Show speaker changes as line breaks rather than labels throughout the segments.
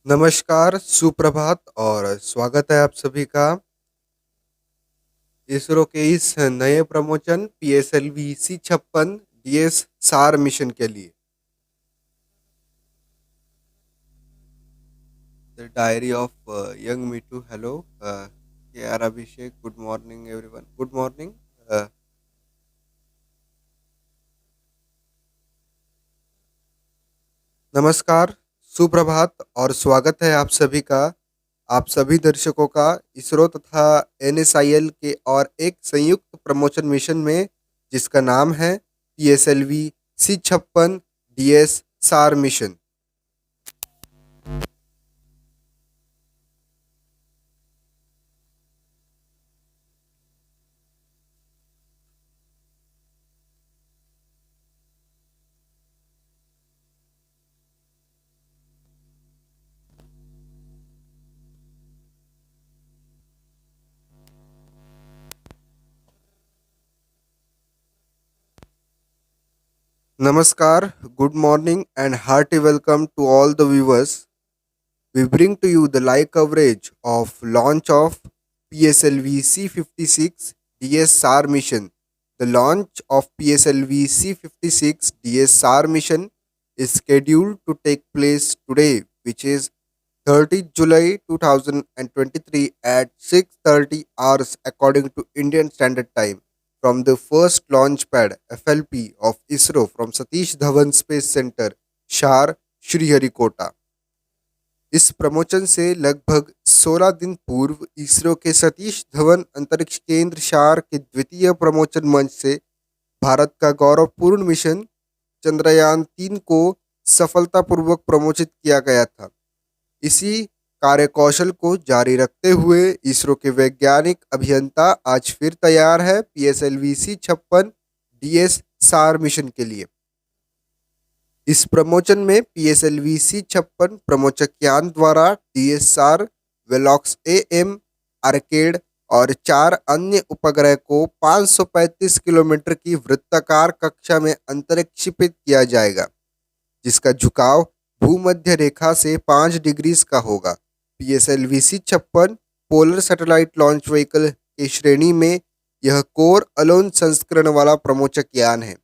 नमस्कार, सुप्रभात और स्वागत है आप सभी का इसरो के इस नए promotion PSLV C56 DS SAR mission के लिए। द डायरी ऑफ यंग मीटू। Hello K R Abhishek. Good morning everyone. Good morning. नमस्कार, सुप्रभात और स्वागत है आप सभी का, आप सभी दर्शकों का इसरो तथा NSIL के और एक संयुक्त प्रमोशन मिशन में, जिसका नाम है PSLV C56 DS SAR mission. Namaskar, good morning, and hearty welcome to all the viewers. We bring to you the live coverage of launch of PSLV C56 DSR mission. The launch of PSLV C56 DSR mission is scheduled to take place today, which is 30th July 2023 at 6:30 hours according to Indian Standard Time from the first launch pad FLP of ISRO from Satish Dhawan Space Center, SAR, Sriharikota. इस promotion से लगभग 16 दिन पूर्व इसरो के सतीश धवन अंतरिक्ष केंद्र शार के द्वितीय प्रमोशन मंच से भारत का गौरवपूर्ण मिशन चंद्रयान 3 को सफलतापूर्वक प्रमोशित किया गया था। इसी कार्यकौशल को जारी रखते हुए इसरो के वैज्ञानिक अभियंता आज फिर तैयार है PSLV C56 DS SAR mission के लिए। इस प्रमोशन में PSLV C56 प्रमोचक यान द्वारा DSR, वेलॉक्स AM, आर्केड और 4 अन्य उपग्रह को 535 किलोमीटर की वृत्ताकार कक्षा में अंतरिक्षिपित किया जाएगा, जिसका झुकाव भूमध्य रेखा से 5 डिग्रीज का होगा। PSLV C56 polar satellite launch vehicle की श्रेणी में यह कोर अलोन संस्करण वाला प्रमोचक यान है।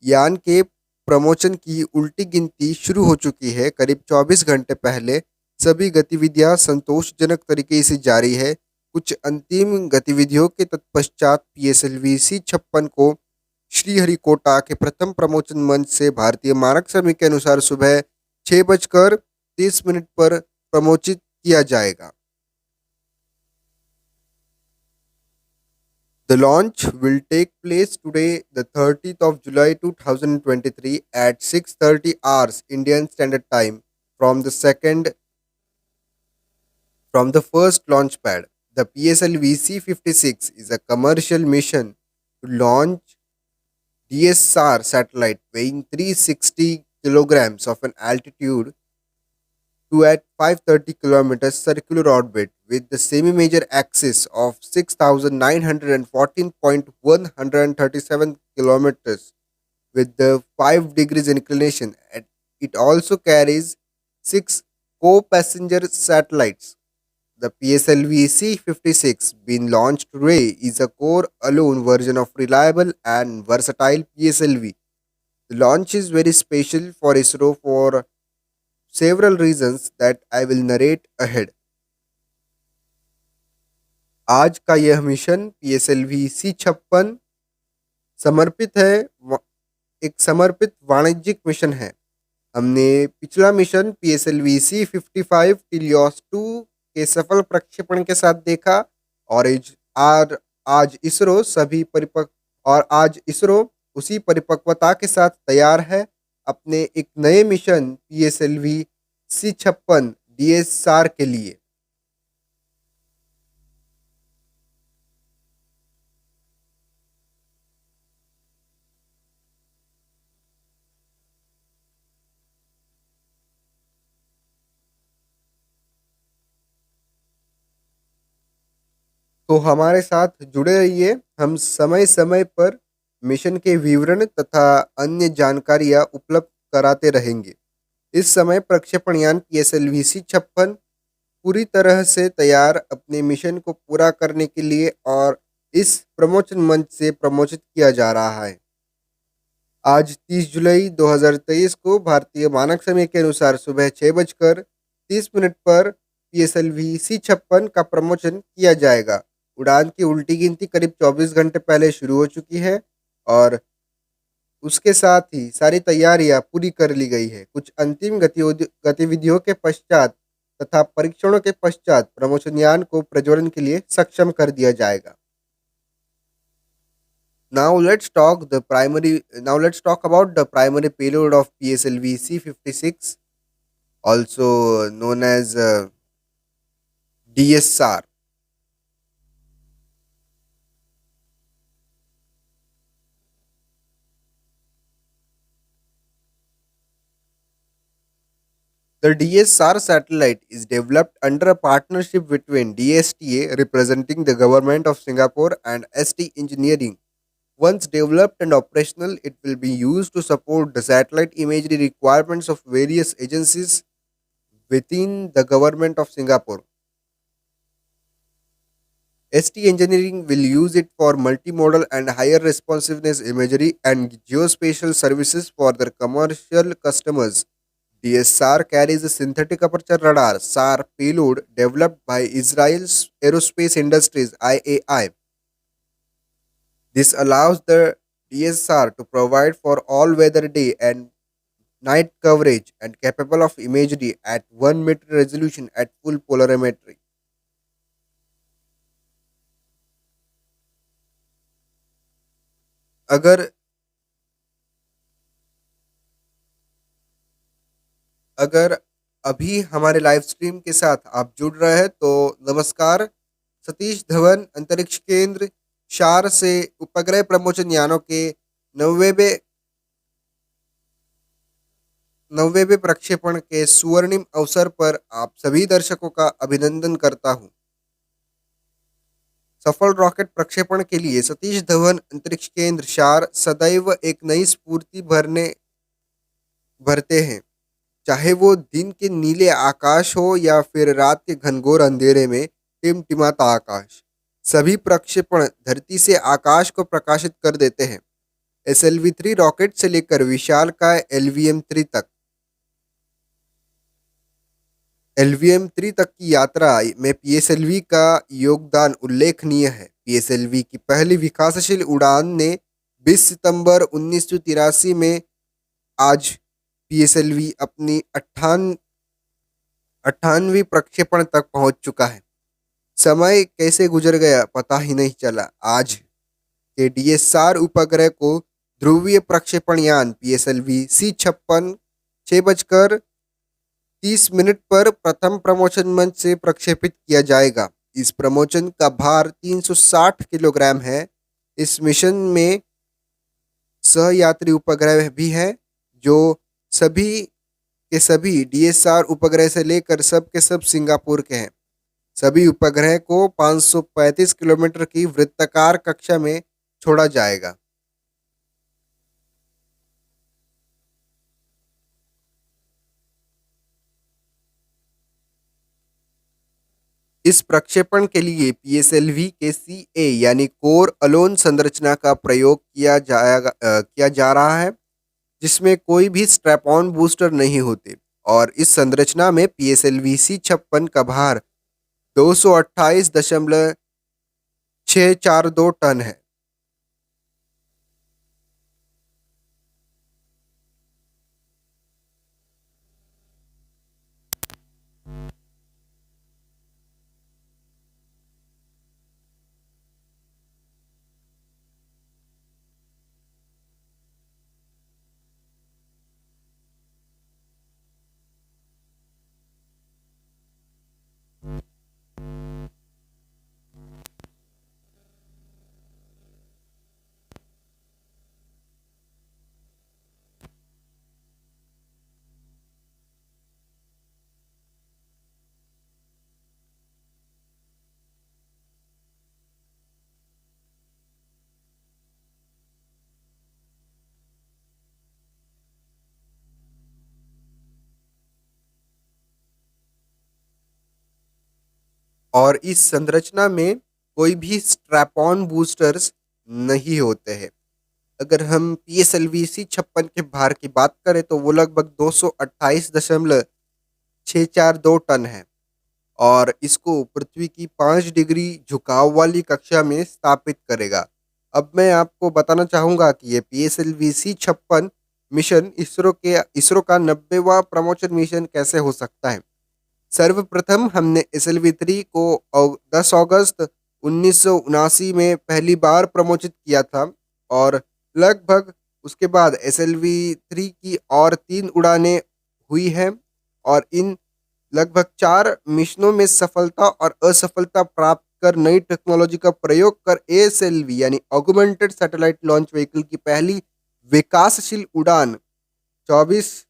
यान के प्रमोशन की उल्टी गिनती शुरू हो चुकी है। करीब 24 घंटे पहले सभी गतिविधियां संतोषजनक तरीके से जारी है। कुछ अंतिम गतिविधियों के तत्पश्चात PSLV C56 को श्रीहरिकोटा के प्रथम प्रमोशन मंच से भारतीय मानक समय के अनुसार सुबह 6:30 पर प्रमोचित किया जाएगा। The launch will take place today, the 30th of July 2023 at 6:30 hours Indian Standard Time from the first launch pad. The PSLV C56 is a commercial mission to launch DSR satellite weighing 360 kilograms of an altitude to at 530 kilometers circular orbit with the semi-major axis of 6,914.137 kilometers with the 5 degrees inclination. It also carries 6 co-passenger satellites. The PSLV C56 being launched today is a core alone version of reliable and versatile PSLV. The launch is very special for ISRO for several reasons that I will narrate ahead. आज का यह mission PSLV C56 समर्पित है, एक समर्पित वाणिज्यिक mission है। हमने पिछला मिशन PSLV C55 टिलियोस 2 के सफल प्रक्षेपण के साथ देखा और आज इसरो उसी परिपक्वता के साथ तैयार है अपने एक नए मिशन PSLV C56 DSR के लिए। तो हमारे साथ जुड़े रहिए, हम समय समय पर मिशन के विवरण तथा अन्य जानकारियां उपलब्ध कराते रहेंगे। इस समय प्रक्षेपण यान PSLV C56 पूरी तरह से तैयार अपने मिशन को पूरा करने के लिए और इस प्रमोशन मंच से प्रमोशित किया जा रहा है। आज 30 जुलाई 2023 को भारतीय मानक समय के अनुसार सुबह 6:30 पर PSLV C56 का प्रमोशन किया जाएगा। उड़ान की उल्टी गिनती करीब 24 घंटे पहले शुरू हो चुकी है और उसके साथ ही सारी तैयारियां पूरी कर ली गई है। कुछ अंतिम गतिविधियों के पश्चात तथा परीक्षणों के पश्चात प्रमोशन यान को प्रज्वलन के लिए सक्षम कर दिया जाएगा। Now let's talk about the primary payload of PSLV C56, also known as DSR. The DSR satellite is developed under a partnership between DSTA, representing the government of Singapore, and ST Engineering. Once developed and operational, it will be used to support the satellite imagery requirements of various agencies within the government of Singapore. ST Engineering will use it for multimodal and higher responsiveness imagery and geospatial services for their commercial customers. DSR carries a synthetic aperture radar SAR payload developed by Israel's Aerospace Industries IAI. This allows the DSR to provide for all weather day and night coverage and capable of imagery at 1 meter resolution at full polarimetry. अगर अगर अभी हमारे live stream के साथ आप जुड़ रहे हैं तो नमस्कार। सतीश धवन अंतरिक्ष केंद्र शार से उपग्रह प्रमोशन यानों के 90वें 90वें प्रक्षेपण के स्वर्णिम अवसर पर आप सभी दर्शकों का अभिनंदन करता हूं। सफल रॉकेट प्रक्षेपण के लिए सतीश धवन अंतरिक्ष केंद्र शार सदैव एक नई स्फूर्ति भरते हैं। चाहे वो दिन के नीले आकाश हो या फिर रात के घनघोर अंधेरे में टिमटिमाता आकाश, सभी प्रक्षेपण धरती से आकाश को प्रकाशित कर देते हैं। SLV-3 रॉकेट से लेकर विशालकाय LVM-3 तक LVM-3 तक की यात्रा में PSLV का योगदान उल्लेखनीय है। PSLV की पहली विकासशील उड़ान ने 20 सितंबर 1983 में आज PSLV अपनी 98वीं प्रक्षेपण तक पहुंच चुका है। समय कैसे गुजर गया पता ही नहीं चला। आज के DSR उपग्रह को ध्रुवीय प्रक्षेपण यान PSLV C56 6:30 पर प्रथम प्रमोशन मंच से प्रक्षेपित किया जाएगा। इस प्रमोशन का भार 360 किलोग्राम है। इस मिशन में सहयात्री उपग्रह भी हैं जो सभी के सभी DSR उपग्रह से लेकर सब के सब सिंगापुर के हैं। सभी उपग्रह को 535 किलोमीटर की वृत्ताकार कक्षा में छोड़ा जाएगा। इस प्रक्षेपण के लिए PSLV के CA यानी कोर अलोन संरचना का प्रयोग किया जा रहा है, जिसमें कोई भी स्ट्रैप ऑन बूस्टर नहीं होते और इस संरचना में PSLV C56 का भार 228.642 टन है। और इस संरचना में कोई भी स्ट्रैप ऑन बूस्टर्स नहीं होते हैं। अगर हम PSLV C56 के भार की बात करें तो वो लगभग 228.642 टन है और इसको पृथ्वी की 5 डिग्री झुकाव वाली कक्षा में स्थापित करेगा। अब मैं आपको बताना चाहूंगा कि ये PSLV C56 मिशन इसरो का 90वां प्रमोशन मिशन कैसे हो सकता है। सर्वप्रथम हमने SLV 3 को 10 अगस्त 1979 में पहली बार प्रमोचित किया था और लगभग उसके बाद SLV 3 की और 3 उड़ानें हुई हैं और इन लगभग 4 मिशनों में सफलता और असफलता प्राप्त कर नई टेक्नोलॉजी का प्रयोग कर ASLV यानी ऑगमेंटेड सैटेलाइट लॉन्च व्हीकल की पहली विकासशील उड़ान 24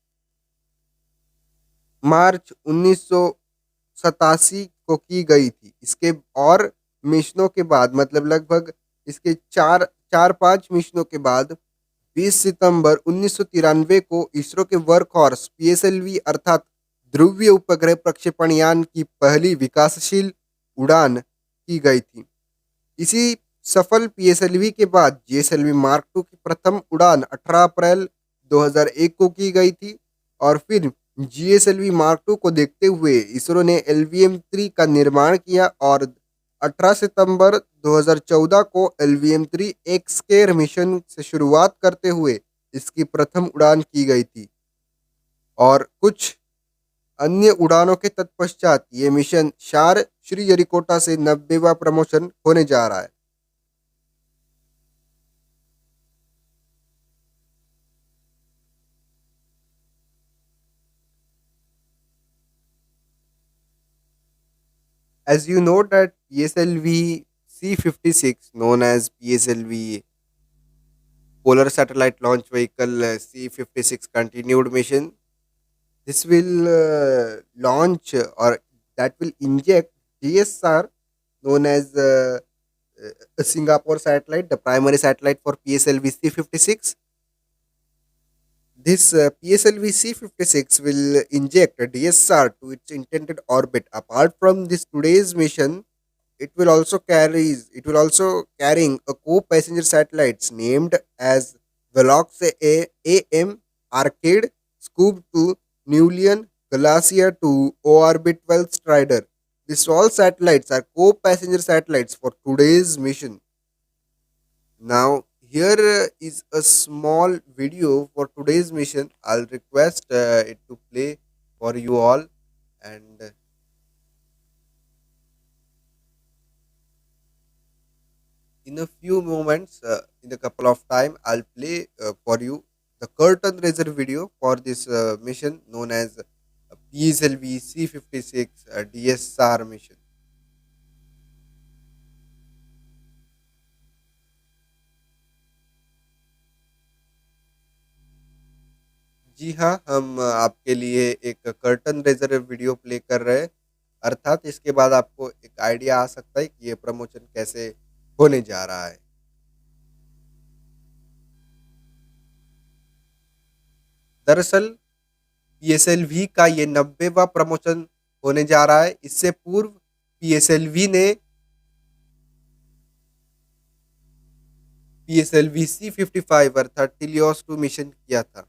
मार्च 1987 को की गई थी। इसके और मिशनों के बाद मतलब लगभग इसके चार चार पांच मिशनों के बाद 20 सितंबर 1993 को इसरो के वर्क हॉर्स PSLV अर्थात ध्रुवीय उपग्रह प्रक्षेपण यान की पहली विकासशील उड़ान की गई थी। इसी सफल PSLV के बाद GSLV मार्क 2 की प्रथम उड़ान 18 अप्रैल 2001 को की गई थी और फिर GSLV मार्क 2 को देखते हुए इसरो ने LVM 3 का निर्माण किया और 18 सितंबर 2014 को LVM 3 एक स्केयर मिशन से शुरुआत करते हुए इसकी प्रथम उड़ान की गई थी और कुछ अन्य उड़ानों के तत्पश्चात ये मिशन शार श्रीहरिकोटा से 90वां प्रमोशन होने जा रहा है। As you know that PSLV C56 known as PSLV Polar Satellite Launch Vehicle C56 continued mission. This will launch or that will inject GSR known as a Singapore satellite, the primary satellite for PSLV C56. This PSLV C56 will inject a DSR to its intended orbit. Apart from this today's mission, it will also carrying a co-passenger satellites named as Velox AM, Arcade, Scoop 2, Nulian, Galaxia 2, Orbit 12 Strider. These all satellites are co-passenger satellites for today's mission. Now, here is a small video for today's mission. I'll request it to play for you all. And in a few moments, in a couple of time, I'll play for you the curtain raiser video for this mission known as PSLV C56 DSR mission. जी हाँ, हम आपके लिए एक curtain raiser video play कर रहे हैं। अर्थात इसके बाद आपको एक आइडिया आ सकता है कि ये प्रमोशन कैसे होने जा रहा है। दरअसल PSLV का ये 90वां प्रमोशन होने जा रहा है। इससे पूर्व PSLV C55 अर्थात टिलियोस 2 मिशन किया था।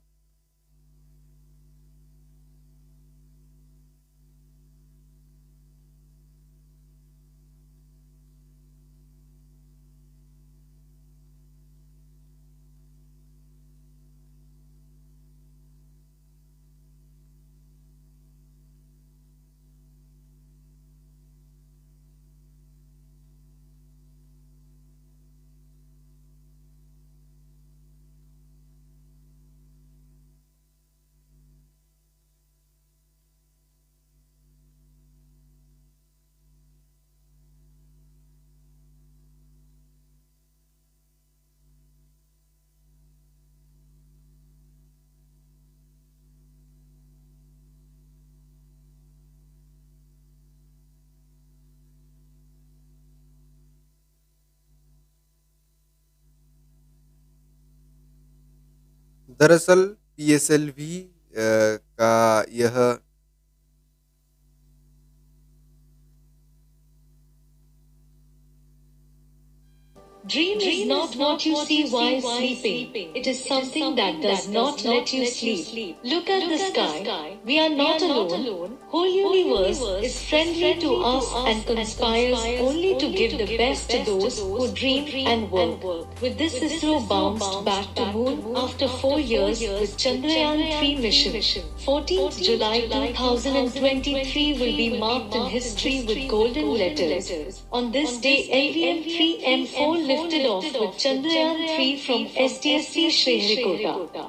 दरअसल PSLV का यह
Dream is not what you see while sleeping. It is something that does not let you sleep. Look at the sky. We are not alone. Whole universe is friendly to us and conspires only to give the best to those who dream and work. With this, ISRO bounced back to moon after 4 years with Chandrayaan-3 mission. 14th July 2023 will be marked in history with golden letters. On this day, LVM-3M4 lifted off with Chandrayaan-3 from STSC Sriharikota.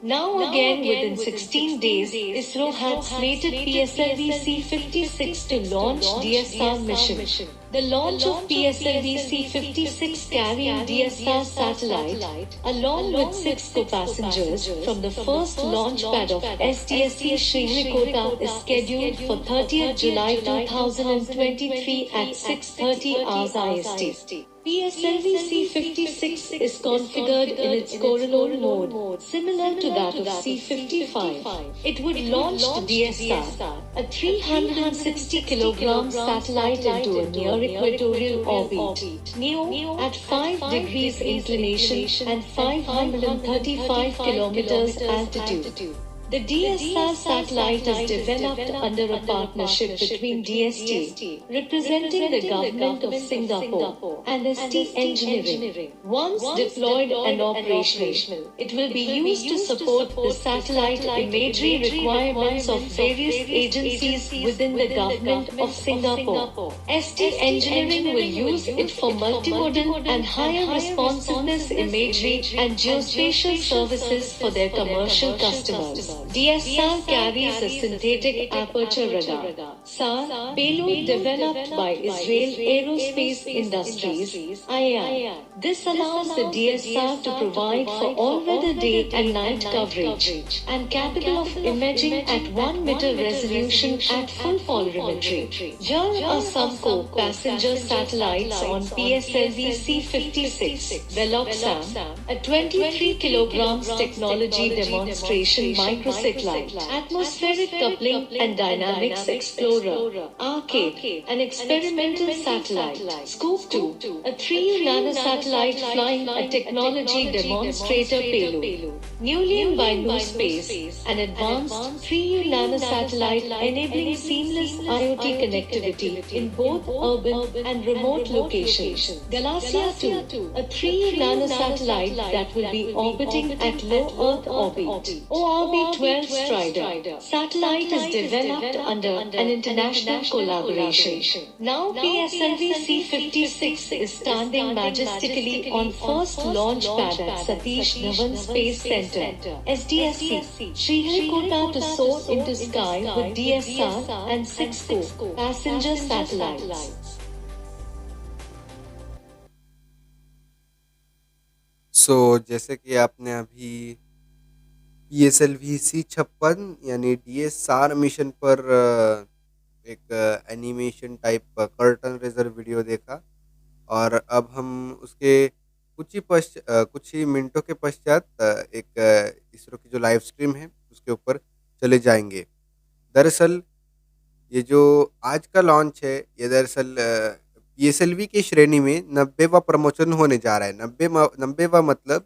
Now again within 16 days, ISRO had slated PSLV C56 to launch DSR mission. The launch of PSLV C56 carrying DSR satellite, along with 6 co-passengers from the first launch pad of STSC Sriharikota is scheduled for 30th July 2023 at 6:30 hours IST. PSLV C56 is configured in its coronal mode, similar to that of C55. It would launch the DSR, a 360 kg satellite into a near equatorial orbit, NEO, at 5 degrees inclination and 535 kilometers altitude. The DSR satellite is developed under a partnership between DST, representing the government of Singapore, and ST Engineering. Once deployed and operational, it will be used to support the satellite imagery requirements of various agencies within the government of Singapore. ST Engineering will use it for multimodal and higher responsiveness imagery and geospatial services for their commercial customers. DSR carries a synthetic aperture radar. SAR, payload developed by Israel Aerospace Industries, IAI. This allows the DSR to provide for all-weather day and night coverage and capable of imaging at 1 meter resolution at full polarimetry. Here are some co-passenger satellites on PSLV C56, Veloxam, a 23 kilograms technology demonstration microsatellite, atmospheric coupling and dynamics explorer, Arcade, an experimental satellite, Scoop 2, a 3U nanosatellite flying a technology demonstrator payload, Newly by New Space, an advanced 3U nanosatellite enabling seamless IoT connectivity in both urban and remote locations, Galaxia 2, a 3U nanosatellite that will be orbiting at low Earth orbit, ORB-12 Strider. Satellite is developed under an international collaboration. Now PSLV C56 is standing majestically on first launch pad at Satish Dhawan Space Center, SDSC, Sriharikota to soar into sky with DSR and 6 co-passenger satellites.
जैसे कि आपने अभी PSLV C56 यानी DSR mission पर एक animation type curtain raiser video देखा और अब हम उसके कुछ ही मिनटों के पश्चात एक इसरो की जो लाइव स्ट्रीम है उसके ऊपर चले जाएंगे। दरअसल ये जो आज का लॉन्च है ये दरअसल PSLV की श्रेणी में 90वां प्रमोशन होने जा रहा है। 90वां मतलब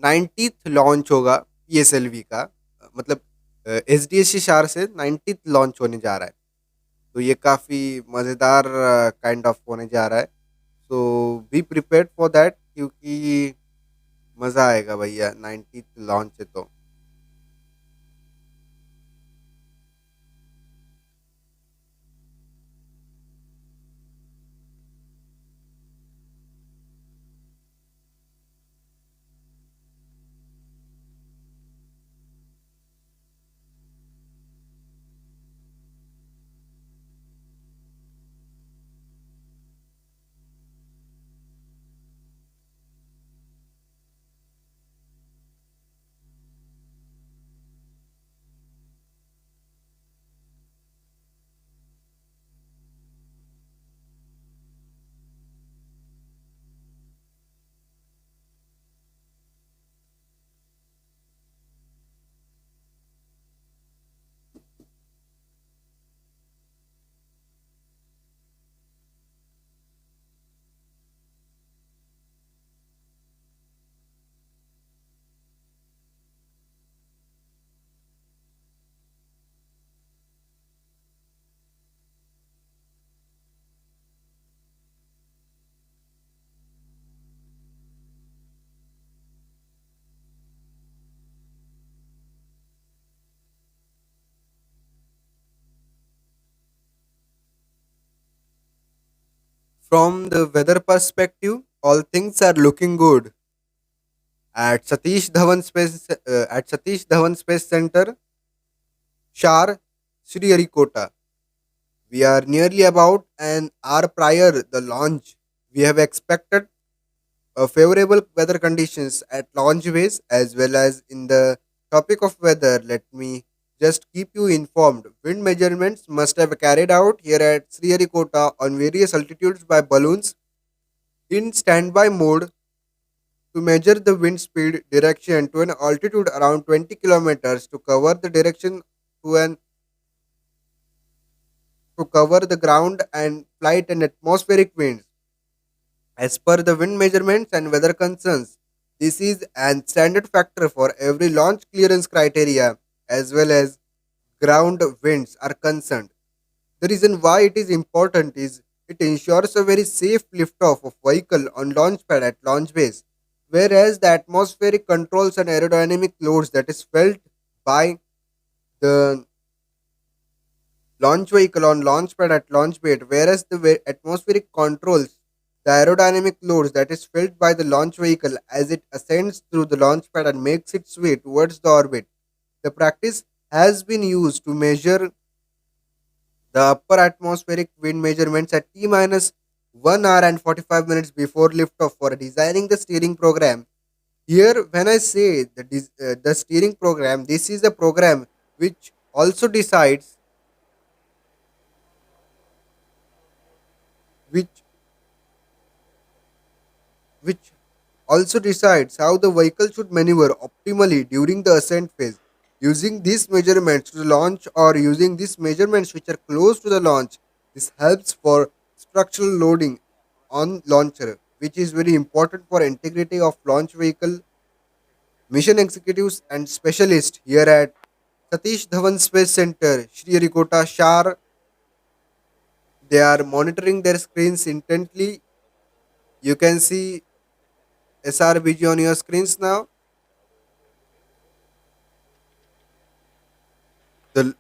90th लॉन्च होगा PSLV का, मतलब SDSC शार से 90th लॉन्च होने जा रहा है। तो ये काफ़ी मज़ेदार काइंड ऑफ होने जा रहा है। सो बी प्रिपेयर्ड फॉर दैट क्योंकि मज़ा आएगा भैया, 90th लॉन्च है तो। From the weather perspective, all things are looking good. At Satish Dhawan Space Center, SAR, Sriharikota. We are nearly about an hour prior the launch. We have expected favorable weather conditions at launch ways as well as in the topic of weather. Let me just keep you informed. Wind measurements must have carried out here at Sriharikota on various altitudes by balloons in standby mode to measure the wind speed direction to an altitude around 20 kilometers to an to cover the ground and flight and atmospheric winds. As per the wind measurements and weather concerns, this is an standard factor for every launch clearance criteria as well as ground winds are concerned. The reason why it is important is it ensures a very safe liftoff of vehicle on launch pad at launch base, whereas the atmospheric controls and aerodynamic loads that is felt by the launch vehicle on launch pad at launch bait, whereas the atmospheric controls the aerodynamic loads that is felt by the launch vehicle as it ascends through the launch pad and makes its way towards the orbit. The practice has been used to measure the upper atmospheric wind measurements at T minus 1 hour and 45 minutes before liftoff for designing the steering program. Here, when I say the steering program, this is a program which also decides which which also decides how the vehicle should maneuver optimally during the ascent phase. Using these measurements to the launch or using these measurements which are close to the launch, this helps for structural loading on launcher, which is very important for integrity of launch vehicle. Mission executives and specialists here at Satish Dhawan Space Center, Sriharikota SAR, they are monitoring their screens intently. You can see SRBG on your screens now. The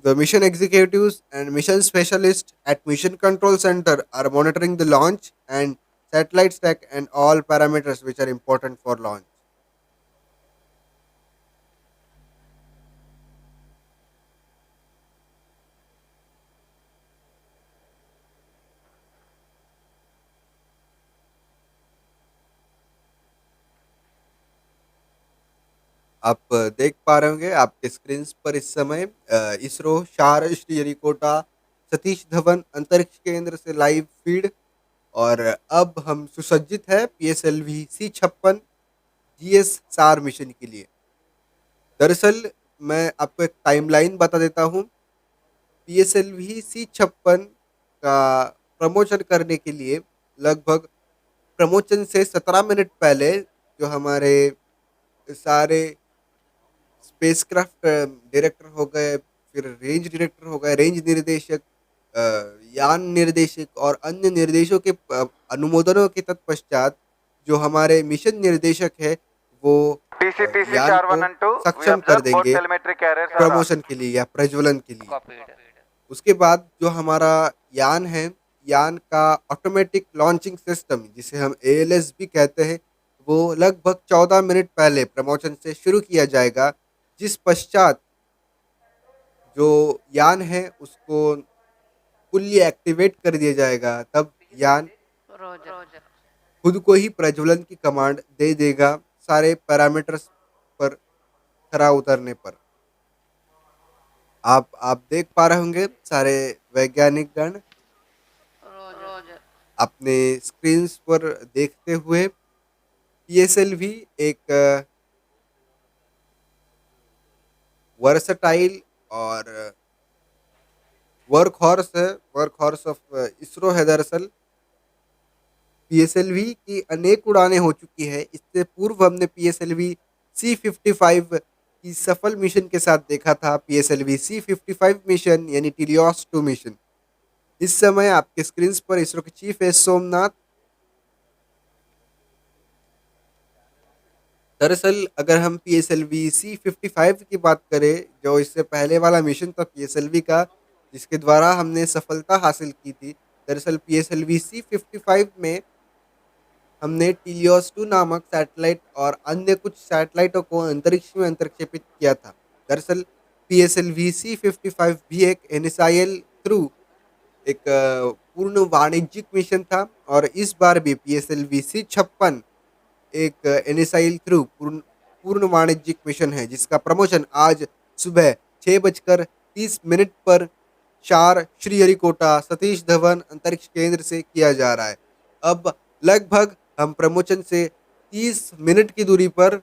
The mission executives and mission specialists at Mission Control Center are monitoring the launch and satellite stack and all parameters which are important for launch. आप देख पा रहे होंगे आपके screen पर इस समय इसरो शार श्रीहरिकोटा सतीश धवन अंतरिक्ष केंद्र से लाइव फीड। और अब हम सुसज्जित है PSLV-C56 GS SAR मिशन के लिए। दरअसल मैं आपको एक टाइमलाइन बता देता हूँ। PSLV-C56 का प्रमोशन करने के लिए लगभग प्रमोशन से 17 मिनट पहले जो हमारे सारे स्पेसक्राफ्ट डायरेक्टर हो गए, फिर रेंज डायरेक्टर हो गए, रेंज निर्देशक, अ, यान निर्देशक और अन्य निर्देशों के अनुमोदनों के तत्पश्चात जो हमारे मिशन निर्देशक है वो
TC
यान
star
को
1 and 2, we
सक्षम कर
observe both
देंगे
telemetry carriers are on.
Promotion के लिए या प्रज्वलन के लिए। उसके बाद जो हमारा यान है, यान का ऑटोमेटिक लॉन्चिंग सिस्टम जिसे हम ALS भी कहते हैं, वो लगभग 14 मिनट पहले प्रमोशन से शुरू किया जाएगा, जिस पश्चात जो यान है उसको फुल्ली एक्टिवेट कर दिया जाएगा। तब यान खुद को ही प्रज्वलन की कमांड दे देगा सारे पैरामीटर्स पर खरा उतरने पर। आप देख पा रहे होंगे सारे वैज्ञानिक गण अपने स्क्रीन पर देखते हुए। PSLV एक वर्सटाइल और वर्क हॉर्स है, वर्क हॉर्स ऑफ इसरो है। दरअसल PSLV की अनेक उड़ानें हो चुकी है। इससे पूर्व हमने PSLV C55 की सफल मिशन के साथ देखा था, PSLV C55 मिशन यानी टिलियॉस 2 मिशन। इस समय आपके स्क्रीन पर इसरो के चीफ एस सोमनाथ। दरअसल अगर हम PSLV C55 की बात करें, जो इससे पहले वाला मिशन था PSLV का, जिसके द्वारा हमने सफलता हासिल की थी, दरअसल PSLV C55 में हमने टीलियोस 2 नामक सैटेलाइट और अन्य कुछ सैटेलाइटों को अंतरिक्ष में अंतर्क्षेपित किया था। दरअसल PSLV C55 भी एक NSIL थ्रू एक पूर्ण वाणिज्यिक मिशन था और इस बार भी PSLV C56 एक NSIL थ्रू पूर्ण वाणिज्यिक मिशन है, जिसका प्रमोशन आज सुबह 6:30 पर शार श्रीहरिकोटा सतीश धवन अंतरिक्ष केंद्र से किया जा रहा है। अब लगभग हम प्रमोशन से 30 मिनट की दूरी पर,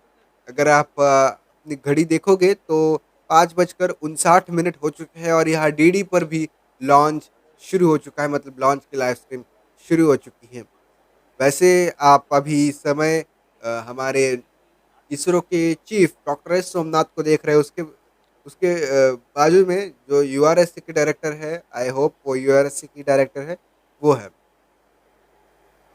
अगर आप अपनी घड़ी देखोगे तो 5:59 हो चुके हैं और यहाँ डीडी पर भी लॉन्च शुरू हो चुका है, मतलब लॉन्च की लाइव स्ट्रीम शुरू हो चुकी है। वैसे आप अभी इस समय हमारे इसरो के चीफ डॉक्टर एस सोमनाथ को देख रहे हैं। उसके उसके बाजू में जो यूआरएससी की डायरेक्टर है, आई होप वो यूआरएससी की डायरेक्टर है, वो है।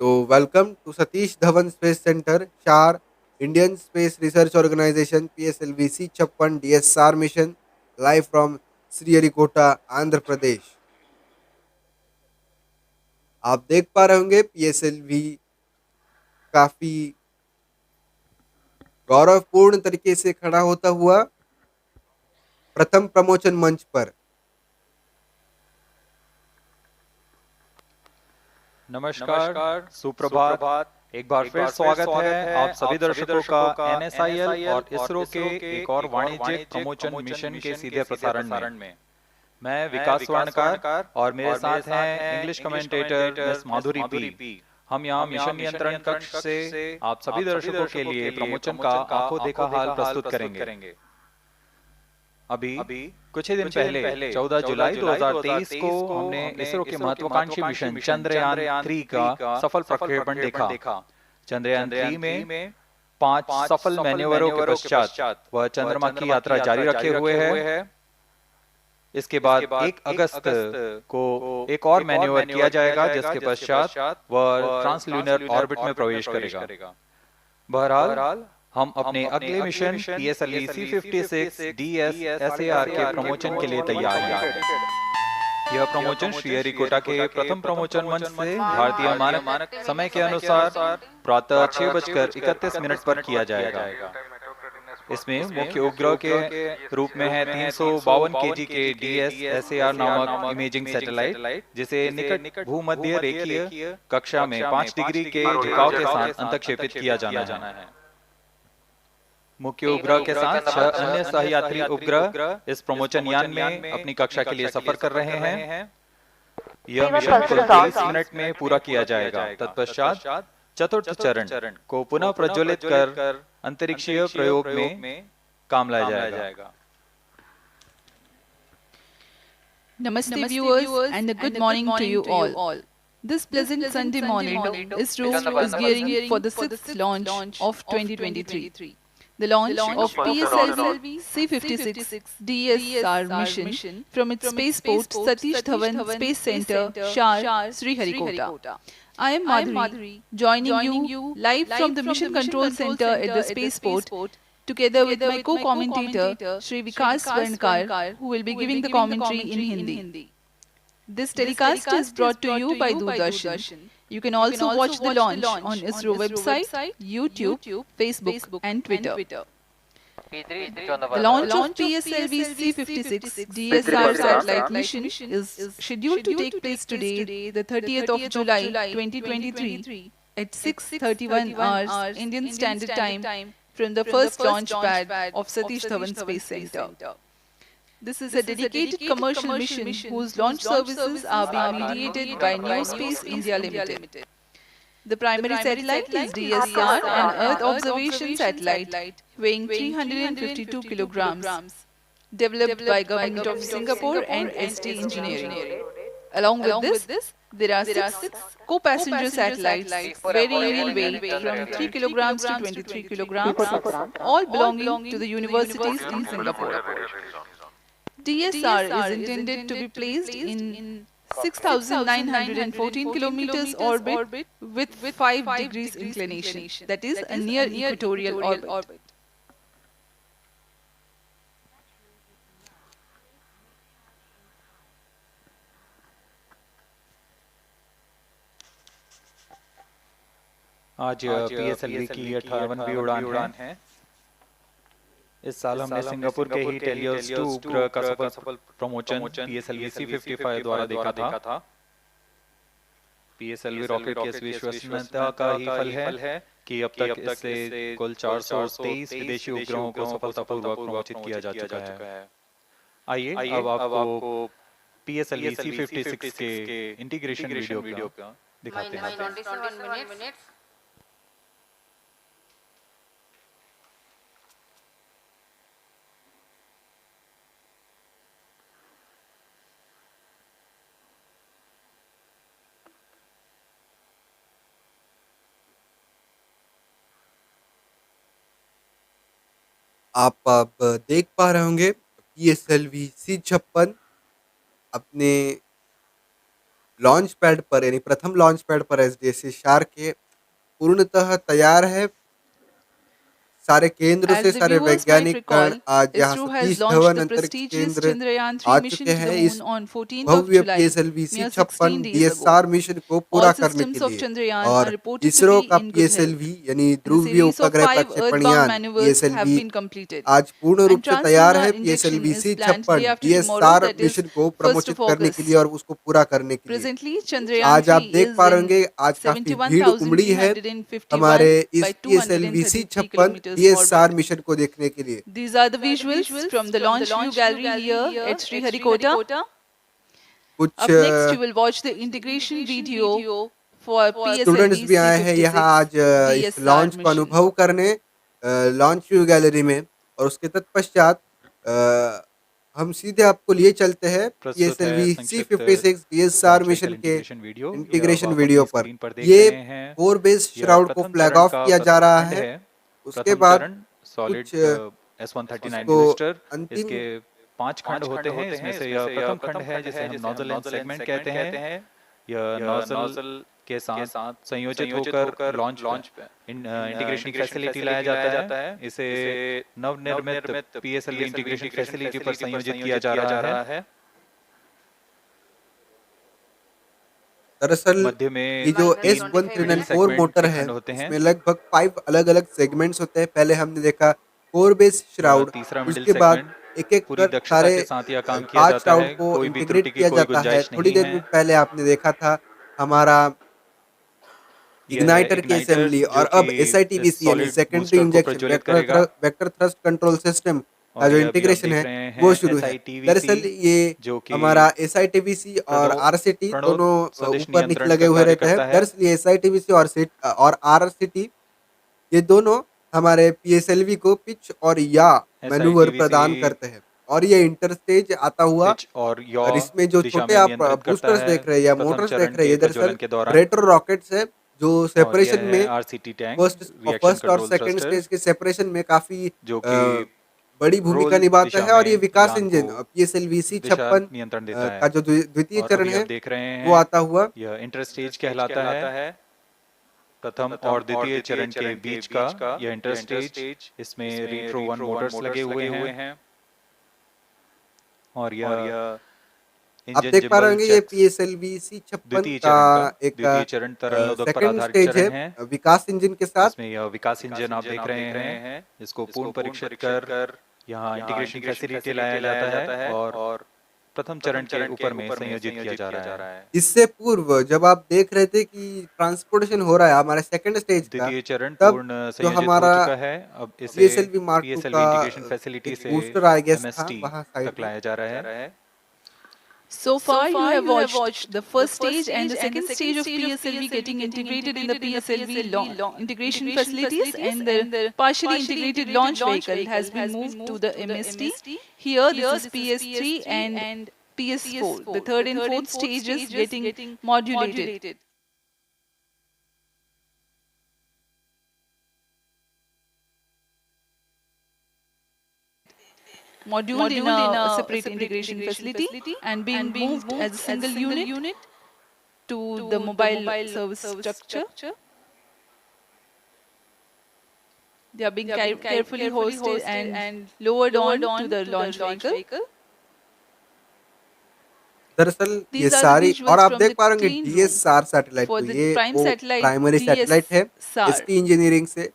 तो welcome to Satish Dhawan Space Centre SHAR Indian Space Research Organisation PSLV-C56 DSR mission live from Sriharikota Andhra Pradesh. आप देख पा रहे होंगे PSLV काफी गौरवपूर्ण तरीके से खड़ा होता हुआ प्रथम प्रमोशन मंच पर।
नमस्कार, सुप्रभात। एक बार फिर स्वागत है आप सभी दर्शकों का NSIL और इसरो के एक और वाणिज्यिक प्रमोशन मिशन के सीधे प्रसारण में। मैं विकास स्वर्णकार और मेरे साथ हैं इंग्लिश कमेंटेटर मिस माधुरी पी। हम यहाँ मिशन नियंत्रण कक्ष से आप सभी दर्शकों के लिए प्रमोशन का आंखों देखा हाल प्रस्तुत करेंगे। अभी कुछ ही दिन पहले 14 जुलाई 2023 को हमने इसरो के महत्वाकांक्षी मिशन चंद्रयान 3 का सफल प्रक्षेपण देखा। चंद्रयान 3 में 5 सफल मैन्यूवरों के पश्चात वह चंद्रमा की यात्रा जारी रखे हुए है। इसके बाद 1 अगस्त को एक और मैन्यूवर किया जाएगा, जिसके पश्चात वह ट्रांसल्यूनर ऑर्बिट में प्रवेश करेगा। बहरहाल हम अपने अगले mission PSLV C56 DS SAR के प्रमोशन के लिए तैयार हैं। यह प्रमोशन श्रीहरिकोटा के प्रथम प्रमोशन मंच से भारतीय मानक समय के अनुसार प्रातः 6:31 पर किया जाएगा। इसमें मुख्य उपग्रह के रूप में है 352 kg के DS SAR नामक इमेजिंग सैटेलाइट, जिसे निकट भूमध्य रेखीय कक्षा में 5 डिग्री के झुकाव के साथ अंतक्षेपित किया जाना है। मुख्य उपग्रह के साथ 6 अन्य सहयात्री उपग्रह इस प्रमोशन यान में अपनी कक्षा के लिए सफर कर रहे हैं। यह मिशन कुल 23 मिनट में पूरा किया जाएगा। तत्पश्चात चतुर्थ चरण को पुनः प्रज्वलित कर अंतरिक्षीय प्रयोग में काम लाया जाएगा।
Namaste viewers and a good morning to you all. This pleasant Sunday morning, ISRO is gearing for the 6th launch of 2023. The launch of PSLV C56 DSR mission from its spaceport Satish Dhawan Space Center, Shar, Sriharikota. I am Madhuri, joining you live from the Mission Control Center at the spaceport, together with my co-commentator Shri Vikas Swarnkar, who will be giving the commentary in Hindi. This telecast is brought to you by Doordarshan. You can also watch the launch on ISRO website, YouTube, Facebook and Twitter. The launch of PSLV C56 DSR satellite mission is scheduled to take place today, the 30th of July 2023 at 6:31 hours Indian Standard Time from the first launch pad of Satish Dhawan Space Center. This is a dedicated commercial mission whose launch services are being mediated by New Space India Limited. The primary satellite is DSR, an Earth observation satellite weighing 352 kilograms, developed by Government of Singapore and ST Engineering. Along with this, there are 6 co-passenger satellites varying in weight from 3 kilograms to 23 kilograms, all belonging to the universities in Singapore. DSR is intended to be placed in 6,914 kilometers orbit with 5 degrees inclination, that is a near equatorial orbit.
आज PSLV की 58वीं उड़ान है। इस साल हमने Singapore के ही टेलियर्स 2 उपग्रह का सफल प्रमोशन PSLV C55 द्वारा देखा था। PSLV रॉकेट की इस विश्वसनीयता का ही फल है कि अब तक इससे कुल 423 विदेशी उपग्रहों को सफलतापूर्वक प्रमोचित किया जा चुका है। आइए अब आपको PSLV C56 के इंटीग्रेशन वीडियो का दिखाते हैं।
आप अब देख पा रहे होंगे PSLV C56 अपने लॉन्च पैड पर यानी प्रथम लॉन्च पैड पर SDSC शार के पूर्णतः तैयार है। सारे केंद्र
As
से
the
सारे
viewers might
वैज्ञानिक गण
recall,
आज यहाँ
ISRO has
Satish
launched
Dhawan
the
अंतरिक्ष
prestigious
केंद्र
Chandrayaan
आ
3
चुके
mission to
हैं
the
इस
moon on 14th of
Bhavya
July,
PSLV
mere
C56
16 days ago.
DSR mission को पूरा
All
करने के
systems of
लिए
Chandrayaan are
और
reported to
इसरो
be
का
in good health,
PSLV यानी
and a
ध्रुवीय
series of
उपग्रह
5
प्रक्षेपण
earthbound
यान
maneuvers have
PSLV
been completed.
आज पूर्ण रूप
And
से तैयार
translunar
है
injection
PSLV
is planned day
C56
after tomorrow,
DSR
that is
mission को
1st
प्रमोशित
of
करने के लिए
August.
और उसको पूरा करने के लिए
Presently, Chandrayaan
आज आप
3
देख
is
पा रहे
in
होंगे आज काफी भीड़ उमड़ी है
71,351
हमारे
by
इस PSLV
233
C56
kilometers
DSR
orbit.
Mission को देखने के लिए।
These are the visuals from the launch view gallery here at Sriharikota.
कुछ
Up next, you will watch the integration video for
students
PSLV
भी आए हैं यहाँ आज इस
DSR
लॉन्च को
mission.
अनुभव करने लॉन्च व्यू गैलरी में और उसके तत्पश्चात हम सीधे आपको लिए चलते हैं
प्रस्तुत है
PSLV
संक्षिप्त
C56 DSR
launch
mission
vehicle
के
इंटीग्रेशन वीडियो।
इंटीग्रेशन
आप
वीडियो
अपनी
पर।
स्क्रीन पर देख
ये
रहे हैं।
फोर बेस
यह
श्राउड को
प्रथम
फ्लैग
चरण
ऑफ
का
किया जा
प्रथम
रहा
खंड
है।
है।
उसके
प्रथम
बाद
चरण सॉलिड
कुछ
S139
उसको
बूस्टर।
अंतिम
इसके 5 खंड होते हैं। इसमें से यह प्रथम खंड है जिसे हम नोजल एंड सेगमेंट कहते हैं। यह नोजल के साथ संयोजित होकर लॉन्च इंटीग्रेशन फैसिलिटी लाया जाता है। इसे नवनिर्मित PSLV इंटीग्रेशन फैसिलिटी पर संयोजित किया जा रहा है।
दरअसल
मध्य में
ये जो
तीन मिडिल
S1394
सेगमेंट
मोटर
के
है
खंड होते हैं।
इसमें लगभग 5 अलग अलग सेगमेंट्स होते हैं। पहले हमने देखा कोर बेस
यह
श्राउड,
तीसरा मिडिल
उसके बाद
सेगमेंट
एक एक
पूरी
कर
दक्षता
सारे
के साथ यह काम किया
5
जाता
श्राउड
है।
को
कोई भी
इंटीग्रेट
त्रुटि की
किया
कोई
जाता है।
गुंजाइश
थोड़ी
नहीं
देर
है।
पहले आपने देखा था हमारा
यह है
इग्नाइटर की
इग्नाइटर
असेंबली
जो
और अब
कि इस
SITBC यानी
सॉलिड
सेकेंडरी
बूस्टर को
इंजेक्शन
प्रज्वलित करेगा।
वेक्टर थ्रस्ट कंट्रोल सिस्टम का
और
जो
ये अभी आप
इंटीग्रेशन
देख
है
रहे
वो
हैं
शुरू है। दरअसल
SITVC
ये
जो कि
हमारा SITBC और RCT
प्रणोद
दोनों
सदिश
ऊपर नीचे
नियंत्रण
लगे
का
हुए
कार्य
रहते हैं।
करता है।
दरअसल ये SITBC और RCT ये दोनों हमारे PSLV को पिच और या मैन्यूवर प्रदान
SITVC
करते हैं और ये इंटर स्टेज आता हुआ
पिच और यॉ
और इसमें जो
दिशा
छोटे
में
आप
नियंत्रित करता
बूस्टर्स
है
देख रहे हैं या
प्रथम
मोटर्स
चरण
देख रहे हैं
के
ये दरअसल
प्रज्वलन के दौरान।
रेट्रो रॉकेट्स है जो
और यह
सेपरेशन
है
में
RCT टैंक रिएक्शन
फर्स्ट और
कंट्रोल
सेकंड
थ्रस्टर
स्टेज के सेपरेशन में काफी
जो कि
बड़ी भूमिका
रोल
निभाता
दिशा
है और ये
में
विकास
यान को
इंजन PSLV
दिशा
C56
नियंत्रण देता है।
का जो द्वितीय
और
चरण
अभी
है
आप देख रहे
वो
हैं
आता हुआ
यह इंटर स्टेज कहलाता है। प्रथम और द्वितीय चरण के बीच का यह इंटर स्टेज, इसमें रीट्रो 1 मोटर्स लगे हुए हैं और यह
आप
इंजन
देख पा रहे
जिम्बल
होंगे ये
चेक्स
PSLV C56
द्वितीय
का
चरण का
एक
द्वितीय चरण तरलोदक पर
सेकंड
आधारित
स्टेज
चरण
है
है।
विकास इंजन के साथ।
इसमें यह विकास इंजन आप देख रहे हैं। इसको पूर्ण परीक्षित कर यहाँ इंटीग्रेशन फैसिलिटी लाया जाता है और प्रथम चरण के ऊपर में संयोजित किया जा रहा है।
इससे पूर्व जब आप देख रहे थे कि ट्रांसपोर्टेशन हो रहा है हमारे सेकंड स्टेज का,
द्वितीय चरण
तब
पूर्ण
जो
संयोजित हो
हमारा
चुका है। अब इसे
PSLV Mark II
PSLV
का
इंटीग्रेशन फैसिलिटी
एक
से
बूस्टर आई गेस था
MST
वहाँ साइड
तक
में।
लाया जा रहा है।
So far, you have watched the first stage and the second stage of PSLV getting integrated in the PSLV integration facilities, and the partially integrated launch vehicle has been moved to the MST. Here, this is PS3 and PS4. The third and fourth stages getting modulated. Moduled in a separate integration facility and being moved as a single unit to the mobile service structure. They are being carefully hoisted and lowered on to the launch vehicle.
दरअसल ये
These are the
सारी, और
visuals
आप
from
देख
the
पा रहे होंगे
clean room
DSR satellite
for
को,
the
ये
prime
वो
satellite
प्राइमरी सैटेलाइट है
DSSAR.
एसटी इंजीनियरिंग से,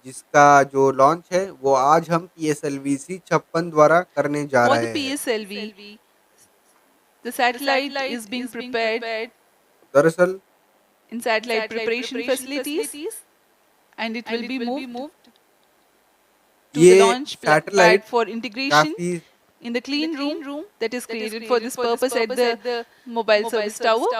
जिसका जो लॉन्च है वो आज हम PSLV C56 द्वारा करने जा
For the
रहे हैं।
PSLV, the satellite is being prepared
दरअसल
in satellite preparation facilities and it will be moved to the
ये
launch
satellite
pad for integration
काफी
in the clean room that is created for this purpose at the mobile service tower.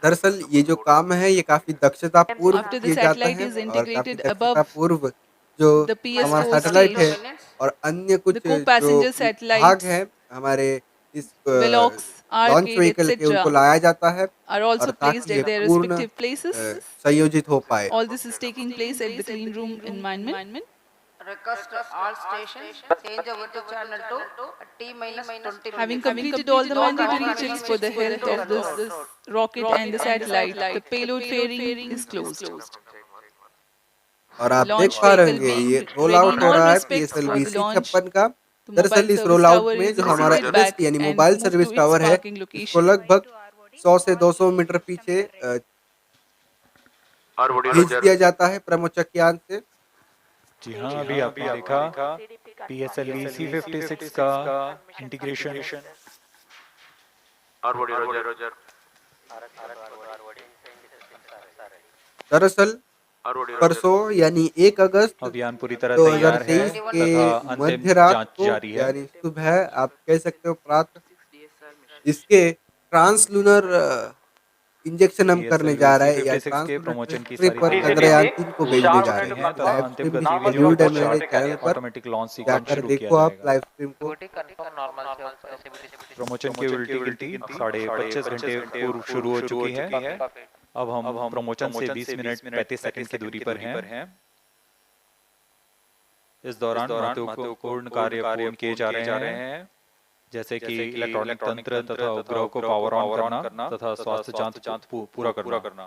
दरअसल ये जो काम है ये काफी दक्षता पूर्व
After the
किया जाता
satellite
है,
is
और काफी
integrated
दक्षता
above
पूर्व जो
the
हमारा
PS4
सैटेलाइट है
stage,
और अन्य कुछ
the
जो
co-passenger
भाग
satellites,
है हमारे इस
Velox,
लॉन्च
Arcade,
व्हीकल के, उनको
etc.
लाया जाता है,
are
और
also placed
ताकि ये
at their
पूर्ण
respective places.
संयोजित हो पाए।
All this is taking place at the clean room environment.
Request all stations change over to channel to T minus 20
Having
minutes.
completed all the mandatory checks for the health of this rocket and the satellite, the payload fairing is closed.
और आप देख
Launch
पा रहे
vehicle
होंगे
being
ये role
ready
out
in
हो
all
रहा है
respects for
PSLV
the launch.
C56 का।
The
दरअसल
mobile
इस
service
रोल आउट
tower
में
is
जो हमारा
receded back
MST यानी
and
mobile
moved
service
to its
tower है,
parking
इसको
location.
लगभग 100 से 200 मीटर पीछे भेज दिया जाता है प्रमोचक यान से।
जी हाँ, अभी आपने देखा PSLV C56 का इंटीग्रेशन।
दरअसल परसों यानी 1 अगस्त
अभियान पूरी तरह तैयार है
2023 के
तथा अंतिम
मध्य रात
जांच
को,
जारी है।
यानी सुबह आप कह सकते हो प्रातः, इसके ट्रांसलूनर इंजेक्शन हम करने जा रहे हैं, या
PSLV C56 के
ट्रांसलूनर
प्रमोशन की
ट्रिप
सारी
पर
तैयारियां
चंद्रयान 3 को भेजने जा रहे
हैं
हैं।
तथा
लाइव
अंतिम
स्ट्रीम
गतिविधियों
शेड्यूल्ड है
को
मेरे चैनल पर,
ऑटोमेटिक लॉन्च सीक्वेंस
जाकर
शुरू किया
देखो आप
जाएगा।
लाइव स्ट्रीम को।
प्रमोशन की उल्टी गिनती 25.5 घंटे पूर्व शुरू हो चुकी है। अब हम प्रमोशन से 20 मिनट 35 सेकंड की दूरी पर हैं। इस दौरान महत्वपूर्ण कार्य पूर्ण किए जा रहे हैं, जैसे कि इलेक्ट्रॉनिक तंत्र तथा उपग्रह को पावर ऑन करना तथा स्वास्थ्य जांच पूरा करना।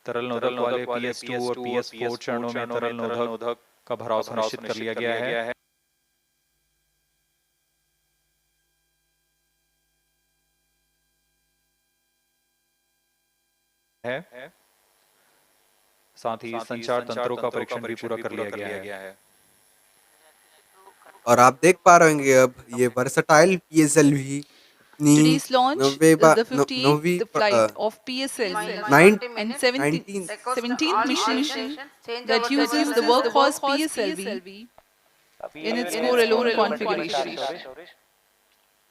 तरल नोदक वाले PS2 और PS4 चरणों में तरल नोदक का भराव सुनिश्चित कर लिया गया है। साथ ही संचार तंत्रों का परीक्षण भी पूरा कर लिया गया है।
और आप देख पा रहे होंगे अब ये versatile PSLV
Today's launch is the 58th flight of PSLV and 17th mission that uses the workhorse PSLV in its core alone configuration.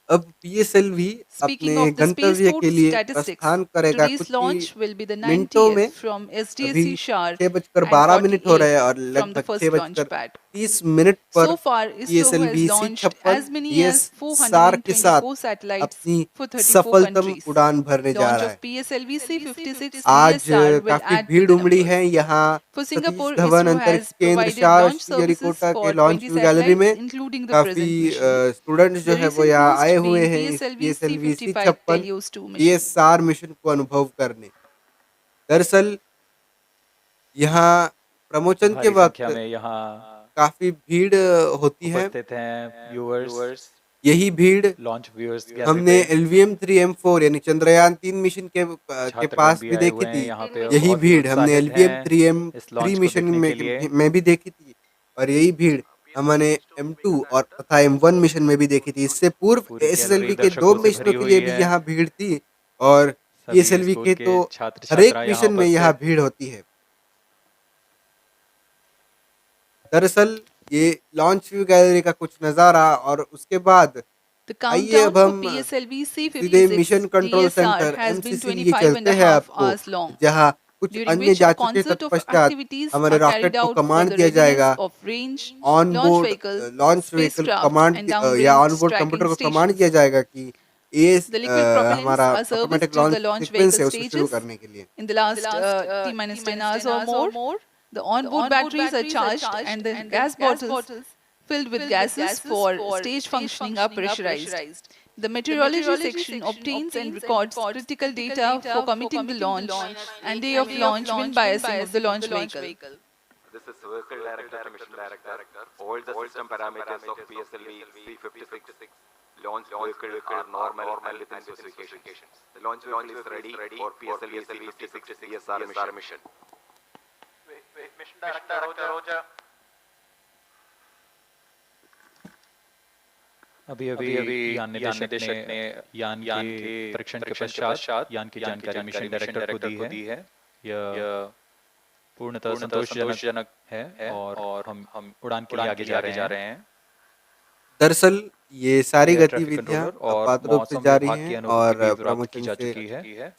अब PSLV
Speaking
अपने
of the
गंतव्य
spaceport
के लिए
statistics,
प्रस्थान करेगा
today's
कुछ
launch
he
will be the
मिनटों में।
90th from
अभी
SDSC SAR
6:12 हो रहे हैं और
and 48 from the
लगभग
first launch pad.
6:30 पर
So far, ISRO
PSLV
has launched
C56
as many as
DSR के साथ
424 satellites
अपनी
for 34
सफलतम
countries.
उड़ान भरने जा
Launch
रहा
of
है।
PSLV C56
आज
DSR will
काफी
add to
भीड़
the
उमड़ी
numbers.
है यहाँ
For
Satish
Singapore,
Dhawan
ISRO
अंतरिक्ष
has
केंद्र
provided
Shah
launch services
Sriharikota के
for
लॉन्च
20
गैलरी में
satellites, including the present
काफी
mission.
स्टूडेंट्स जो
The
है वो
recent
यहाँ
most
आए हुए
being
हैं इस
PSLV
PSLV
C55
C56
Telios 2 mission.
DSR mission को अनुभव करने। दरअसल यहाँ प्रमोशन के
भारी
वक्त
संख्या में यहाँ
काफी भीड़ होती है।
उपस्थित हैं व्यूअर्स,
यही भीड़
लॉन्च व्यूअर्स
हमने LVM-3M4 यानी चंद्रयान 3 मिशन के पास भी देखी थी। यही भीड़ हमने LVM-3M3 मिशन में भी देखी थी, और यही भीड़ हमने M2 और तथा M1 मिशन में भी देखी थी। इससे पूर्व SSLV के 2 मिशनों के लिए भी यहाँ भीड़ थी, और PSLV के तो हर एक मिशन में यहाँ भीड़ होती है। दरअसल ये लॉन्च व्यू गैलरी का कुछ नज़ारा, और उसके बाद
The
आइए
countdown
अब
for
हम
PSLV
सीधे mission
C56
control
DSR
centre
has been
MCC लिए
25 and
चलते
a
हैं
half
आपको,
hours long,
जहाँ कुछ
during
अन्य
which
जा
a
चुके
concert of
तत्पश्चात
activities
हमारे
are
रॉकेट
carried
को
out for
कमांड
the
दिया जाएगा।
readiness of range,
on
launch
board
vehicle,
launch vehicle
spacecraft
command
and
या
downrange
on board
tracking
computer को कमांड दिया
stations.
जाएगा कि ये
The liquid propellants
हमारा
are serviced
automatic
to
launch
the launch
sequence है,
vehicle
उसको शुरू
stages.
करने के लिए।
In the last T-10 hours or more, the onboard batteries are charged and the gas bottles filled with gases for stage functioning are pressurized. The meteorology section obtains and records critical data for committing the launch and day of launch wind biasing of the launch vehicle.
This is Vehicle Director to Mission Director. All the system parameters of PSLV C56 launch vehicle are normal and within specifications. The launch vehicle is ready for PSLV C56 ISR mission.
Mission Director Roger.
अभी अभी यान निदेशक ने यान के परीक्षण के पश्चात यान की जानकारी मिशन डायरेक्टर को दी है। यह पूर्णतः संतोषजनक है और हम उड़ान के लिए आगे जा रहे हैं।
दरअसल ये सारी गतिविधियां आपात रूप से जारी हैं और प्रमोशन से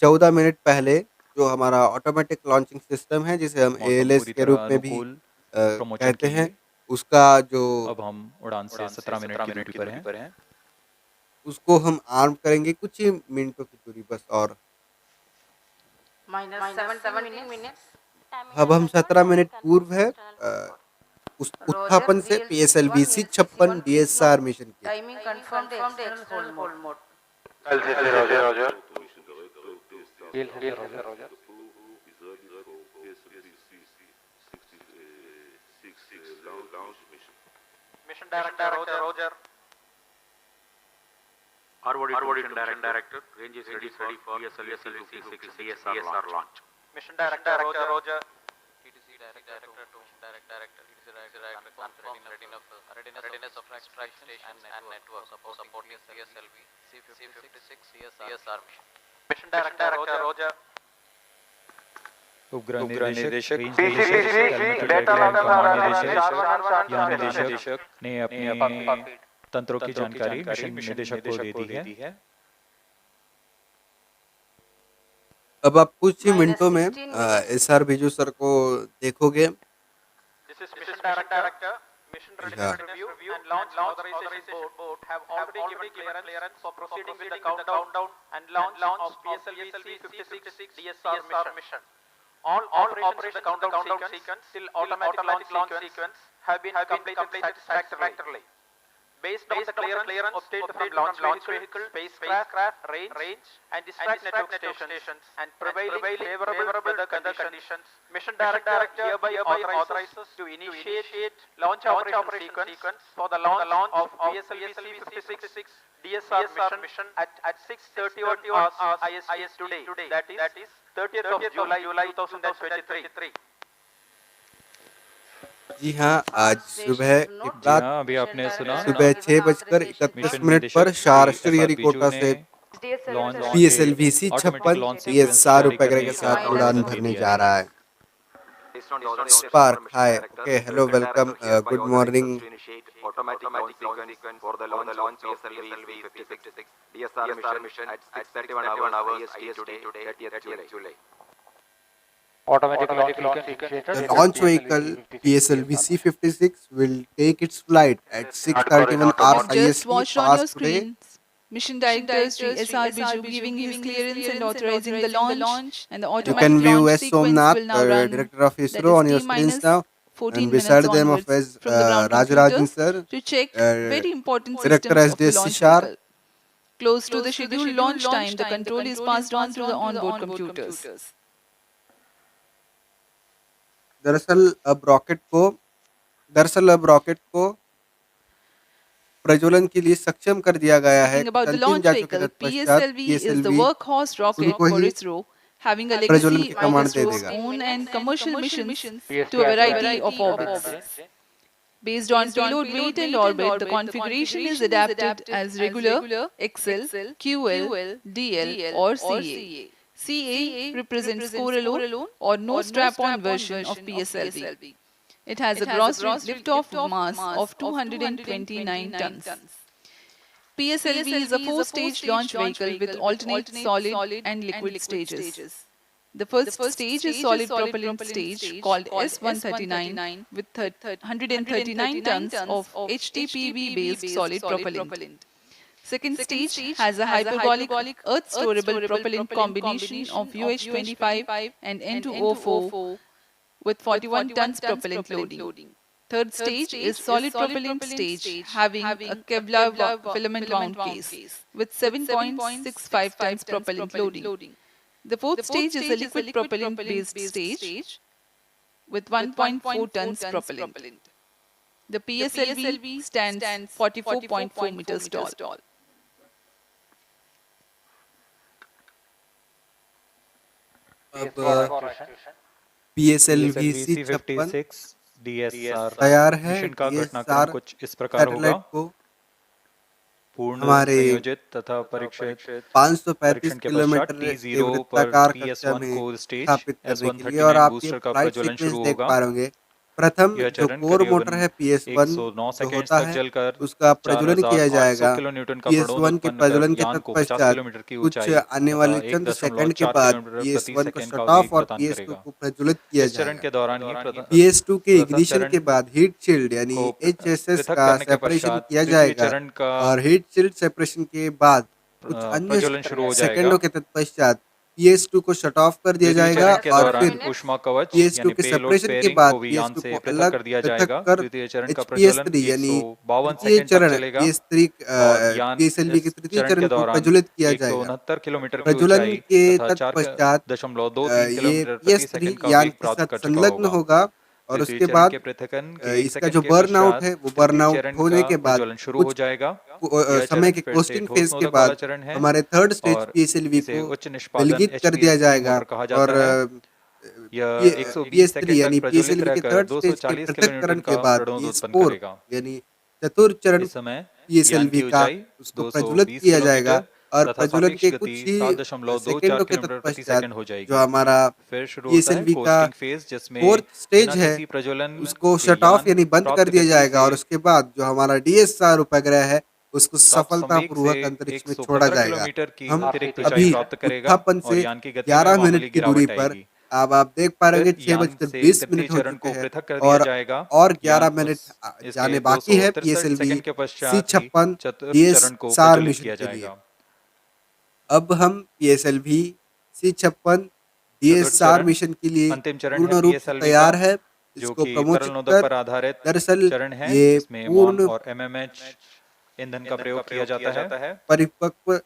14 मिनट पहले जो हमारा ऑटोमेटिक लॉन्चिंग सिस्टम है, जिसे हम ALS के रूप में भी कहते हैं, उसका जो
अब हम उड़ान से 17 मिनट की दूरी पर हैं,
उसको हम आर्म करेंगे कुछ ही मिनटों की दूरी बस। और
-7 minutes.
अब हम 17 मिनट पूर्व है उस उत्थापन से PSLV C56 DSR मिशन की।
Timing confirmed external hold mode.
Roger. Mission Director Roger.
Forward Mission Director. Range is ready for PSLV C56 DSR launch.
Mission Director Roger.
Readiness of extraction and network supporting PSLV C56 CSR mission.
Mission Director Roger.
उपग्रह निदेशक यान निदेशक ने अपने तंत्रों की जानकारी mission निदेशक को दे दी है।
अब आप कुछ ही मिनटों में SR बिजू सर को देखोगे।
This is Mission Director. Mission Readiness Review and Launch Authorization Board have already given clearance for proceeding with the countdown and launch of PSLV C56 DSR mission. All operations in the countdown sequence till automatic launch sequence have been completed satisfactorily. Based on the clearance obtained from launch vehicle, spacecraft, range and dispatch network stations and prevailing favorable weather conditions, Mission Director hereby authorizes to initiate launch operation sequence for the launch of PSLV C56 DSR mission at 6:31 hours IST today. That is 30th of July 2023.
जी हाँ, आज सुबह
अभी आपने सुना
सुबह 6:31 पर शार श्रीहरिकोटा से PSLV C56 DSR उपग्रह के साथ उड़ान भरने जा रहा है। Spark, hi, okay, hello, welcome, good morning.
Automatic launch sequence for the launch PSLV C56 DSR mission at 6:31 hours IST today, 30th July.
Automatic launch sequence.
The launch vehicle PSLV C56 will take its flight at 6:31 hours
Just
IST
watched on your
past today.
screens. Mission Director Sri SR Biju giving his clearance and authorizing the launch, and the
You
automatic
can view
launch
S.
sequence
Somnath,
will now run.
Director of
That
ISRO, on
is
your
T
screens
minus
now.
14
And
minutes
beside them of
onwards from the ground
Rajarajan
computers
sir,
to check very important
Director
systems of the
SDS
launch
SAR.
vehicle. Close to the scheduled launch time, the control is passed on through the onboard computers.
दरअसल अब rocket को प्रज्वलन के लिए सक्षम कर दिया गया है।
Speaking about the
अंतिम
launch
जांचों के
vehicle,
तत्पश्चात
PSLV is the
PSLV
workhorse rocket
उनको
for
he
ISRO, having a
प्रज्वलन
legacy
की
of
कमांड दे
ISRO's
देगा।
own and commercial missions to a variety of orbits. Based on payload weight and orbit, the configuration is adapted as regular, XL, QL, DL or CA. CA represents core alone or no strap-on version of PSLV. It has a gross liftoff mass of 229 tons. PSLV is a four-stage launch vehicle with alternate solid and liquid stages. The first stage is solid propellant stage called S139 with 139 tons of HTPV-based solid propellant. Second stage has a hyperbolic earth-storable propellant combination of UH-25 and N2O4 with 41 tons propellant loading. Third stage is solid propellant stage having a Kevlar filament wound case with 7.65 tons propellant loading. The fourth stage is a liquid propellant based stage with 1.4 tons propellant. The PSLV stands 44.4 meters tall.
अब PSLV
PSLV
C56
C56 DSR
तैयार है
mission का घटनाक्रम
DSR
कुछ इस प्रकार होगा।
Satellite को
पूर्ण
हमारे
संयोजित तथा परीक्षित
535
परीक्षण के पश्चात
किलोमीटर
T0 पर
वृत्ताकार कक्षा
TS1
में
कोर स्टेज
स्थापित करने के लिए, और
S139
आप ये
बूस्टर का
फ्लाइट
प्रज्वलन
सीक्वेंस
शुरू
देख
होगा।
पा रहे होंगे। प्रथम
यह
जो
चरण
कोर मोटर
करीबन
है PS1
109
जो
सेकंड
होता
तक
है
चलकर
उसका प्रज्वलन किया
4800
जाएगा।
किलोन्यूटन का प्रणोद
PS1 के
उत्पन्न
प्रज्वलन
कर
के
यान को 50
तत्पश्चात
किलोमीटर की
कुछ
ऊंचाई
आने
तथा
वाले चंद सेकंड के
1.4
बाद
किलोमीटर प्रति
PS1 को
सेकंड
शट
का
ऑफ
वेग
और
प्रदान
PS2
करेगा।
को प्रज्वलित किया
इस चरण
जाएगा।
के दौरान ही
PS2 के
प्रथम
इग्निशन
चरण
के बाद हीट शील्ड यानी
को
HSS
पृथक
का
करने के
सेपरेशन
पश्चात
किया
द्वितीय
जाएगा,
चरण का
और हीट शील्ड सेपरेशन के बाद कुछ अन्य
प्रज्वलन शुरू हो जाएगा।
सेकंडों के तत्पश्चात PS2 को शट ऑफ कर दिया
द्वितीय
जाएगा,
चरण के
और
दौरान
फिर
ऊष्मा कवच
PS2
यानी
के
पेलोड
सेपरेशन के
फेयरिंग
बाद
को भी यान
PS2
से
को
पृथक
अलग
कर दिया
पृथक
जाएगा।
कर
द्वितीय चरण का प्रज्वलन
PS3 यानी
152
तृतीय
सेकंड तक
चरण
चलेगा
PS3
और यान
PSLV के
इस
तृतीय
चरण
चरण
के
को
दौरान
प्रज्वलित किया जाएगा।
169 किलोमीटर की
प्रज्वलन
ऊंचाई
के
तथा
तत्पश्चात
4.23
ये
किलोमीटर प्रति
PS3
सेकंड का
यान
वेग
के
प्राप्त
साथ
कर चुका
संलग्न
होगा।
होगा, और
द्वितीय
उसके
चरण
बाद
के पृथकन के 1
इसका
सेकंड
जो
के
बर्नआउट
पश्चात
है वो
तृतीय
बर्नआउट
चरण
होने
का
के बाद
प्रज्वलन शुरू हो
कुछ
जाएगा। यह
समय
चरण
के
फिर से
कोस्टिंग
ठोस
फेज के
नोदक वाला
बाद
चरण है
हमारे थर्ड स्टेज
और
PSLV
इसे
को
उच्च निष्पादन
वेलगित कर दिया
HPHT
जाएगा,
मोटर कहा
और
जाता है। यह 120
PS3
सेकंड
यानी
तक प्रज्वलित
PSLV के
रहकर
थर्ड स्टेज के
240
पृथक्करण
किलोन्यूटन
के
का
बाद
प्रणोद उत्पन्न
PS4
करेगा।
यानी चतुर्थ चरण
इस समय यान
PSLV
की
का
ऊंचाई
उसको प्रज्वलित
220
किया जाएगा,
किलोमीटर
और
तथा
प्रज्वलन
सापेक्ष
के
गति
कुछ ही
7.24
सेकंडों के
किलोमीटर प्रति
तत्पश्चात
सेकंड हो
जो
जाएगी।
हमारा
फिर शुरू होता है
PSLV का
कोस्टिंग फेज जिसमें
फोर्थ स्टेज
बिना
है
किसी प्रज्वलन
उसको
के
शट ऑफ
यान
यानी बंद कर
प्राप्त
दिया
गति
जाएगा,
से
और उसके बाद जो हमारा DSR उपग्रह है उसको
प्राप्त संवेग से
सफलतापूर्वक अंतरिक्ष में छोड़ा
115
जाएगा।
किलोमीटर की
हम
अतिरिक्त ऊंचाई
अभी
प्राप्त करेगा
उत्थापन
और
से
यान की गति में
11 मिनट
मामूली
की दूरी
गिरावट
पर
आएगी।
अब आप देख पा रहे
फिर
होंगे 6
यान
बजकर
से
20
तृतीय
मिनट हो
चरण
चुके
को
हैं,
पृथक कर दिया
और
जाएगा।
और
यान
11 मिनट
इसके
जाने बाकी है
263
PSLV
सेकंड के पश्चात ही
C56
चतुर्थ चरण को
DSR
प्रज्वलित
मिशन
किया
के लिए।
जाएगा।
अब हम PSLV C56
चतुर्थ
DSR
चरण
मिशन के लिए
अंतिम चरण है
पूर्ण रूप से
PSLV का,
तैयार है,
जो
इसको
कि तरल
प्रमोचित
नोदक
कर
पर आधारित
दरअसल
चरण है
ये
जिसमें MON
पूर्ण
और MMH ईंधन का प्रयोग किया जाता है।
परिपक्व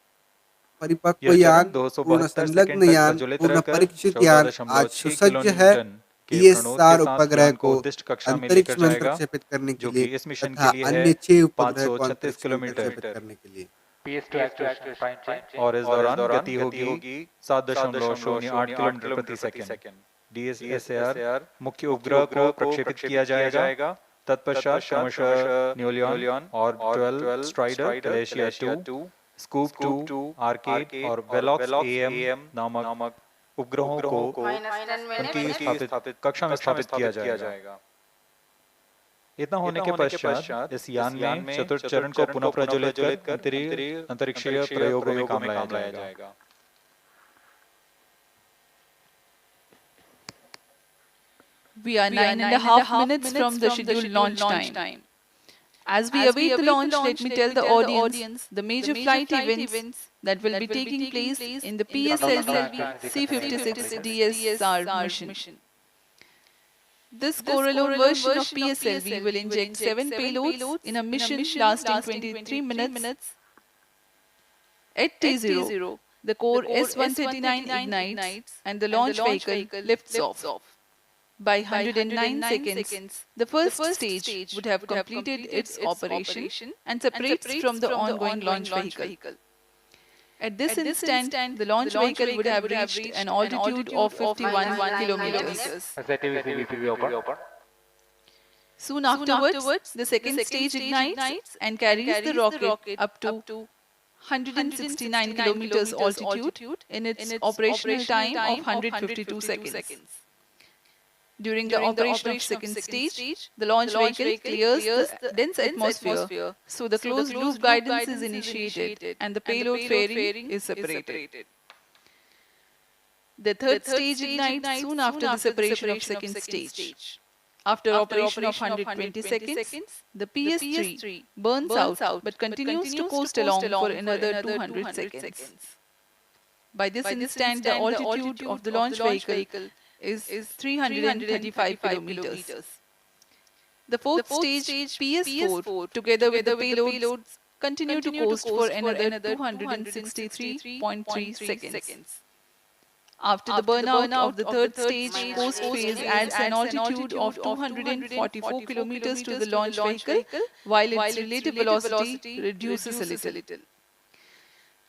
परिपक्व
यह
यान,
चरण
पूर्ण
272
संलग्न
सेकंड तक
यान,
प्रज्वलित
पूर्ण
रहकर
परीक्षित यान आज
14.6
सुसज्ज है
किलोन्यूटन के प्रणोद के
DSR
साथ
उपग्रह
यान को
को
उद्दिष्ट कक्षा में लेकर
अंतरिक्ष में
जाएगा,
प्रक्षेपित करने के
जो
लिए
कि इस मिशन
तथा
के लिए है
अन्य 6 उपग्रह को
536
अंतरिक्ष में प्रक्षेपित
किलोमीटर।
करने के लिए।
और इस दौरान गति होगी 7.08 किलोमीटर प्रति सेकंड। DSAR मुख्य उपग्रह को प्रक्षेपित किया जाएगा। तत्पश्चात क्रमशः न्यूलियन और 12 स्ट्राइडर, कैलेशिया 2, स्कूप 2, आर्केड और वेलॉक्स AM नामक उपग्रहों को उनकी स्थापित कक्षा में स्थापित किया जाएगा। इतना होने के पश्चात इस यान में चतुर्थ चरण को पुनः प्रज्वलित कर अंतरिक्षीय प्रयोगों में काम लाया जाएगा।
We are 9.5 minutes from the scheduled launch time. As we await the launch, let me tell the audience the major flight events that will be taking place in the PSLV C56 DSR mission. This core-alone version of PSLV will inject 7 payloads in a mission lasting 23 minutes. At T0, the core S-139 ignites and the launch vehicle lifts off. By 109 seconds, the first stage would have completed its operation and separates from the ongoing launch vehicle. At this instant, the launch vehicle would have reached an altitude of 51 kilometers. Soon afterwards, the second stage ignites and carries the rocket up to 169 kilometers altitude in its operational time of 152 seconds. During the operation of second stage, the launch vehicle clears the dense atmosphere, so the closed-loop guidance is initiated and the payload fairing is separated. The third stage ignites soon after the separation of second stage. After operation of 120 seconds, the PS3 burns out but continues to coast along for another 200 seconds. By this instant, the altitude of the launch vehicle is 335 kilometers. The fourth stage, PS4, together with the payloads, continue to coast for another 263.3 seconds. After the burnout of the third stage,
minus
post
8
phase
minutes.
adds an altitude of 244 kilometers to the launch vehicle, while its relative velocity reduces a little.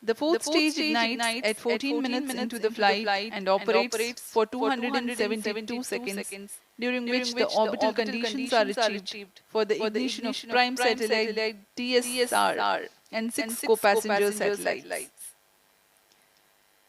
The fourth stage ignites at 14 minutes into the flight and operates for 272 seconds, during which the orbital conditions are achieved for the ignition of prime satellite DSR and 6 co-passenger satellites.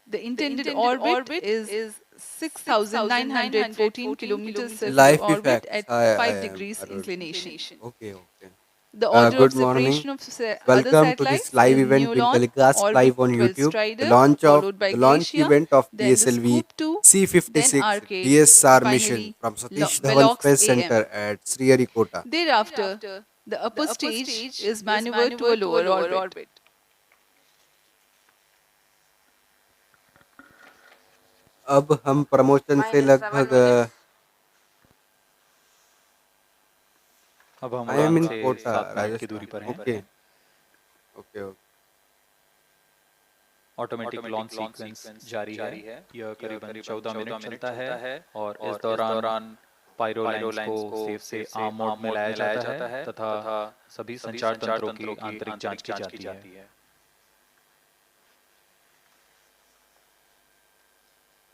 The intended orbit is 6,914 kilometers circular
Life
orbit
effects.
at
Hi, I
5
am
degrees
Arun.
inclination.
Okay, okay.
The order of
Good morning.
separation of other
Welcome to this
satellites
live
is
event being
Neolon,
telecast
Orbit
live on
12
YouTube. The
Strider,
launch of
followed by
the launch
Glacier,
event of
then the
PSLV
Scoop 2, then
C56
Arcade,
DSR
and
mission
finally
from Satish Dhawan
Velox
Space
AM.
Center at Sriharikota.
Thereafter, the upper stage is maneuvered to a lower orbit.
अब हम promotion से
minus 7
लगभग
minutes.
अब हम
I am
उड़ान
इन
से
Kota
7 minute की दूरी पर
राजस्थान.
हैं।
Okay okay.
Automatic launch sequence जारी है। यह करीबन 14 मिनट चलता है और इस दौरान पायरो लाइंस को सेफ से आर्म मोड में लाया जाता है तथा सभी संचार तंत्रों की आंतरिक जांच की जाती है।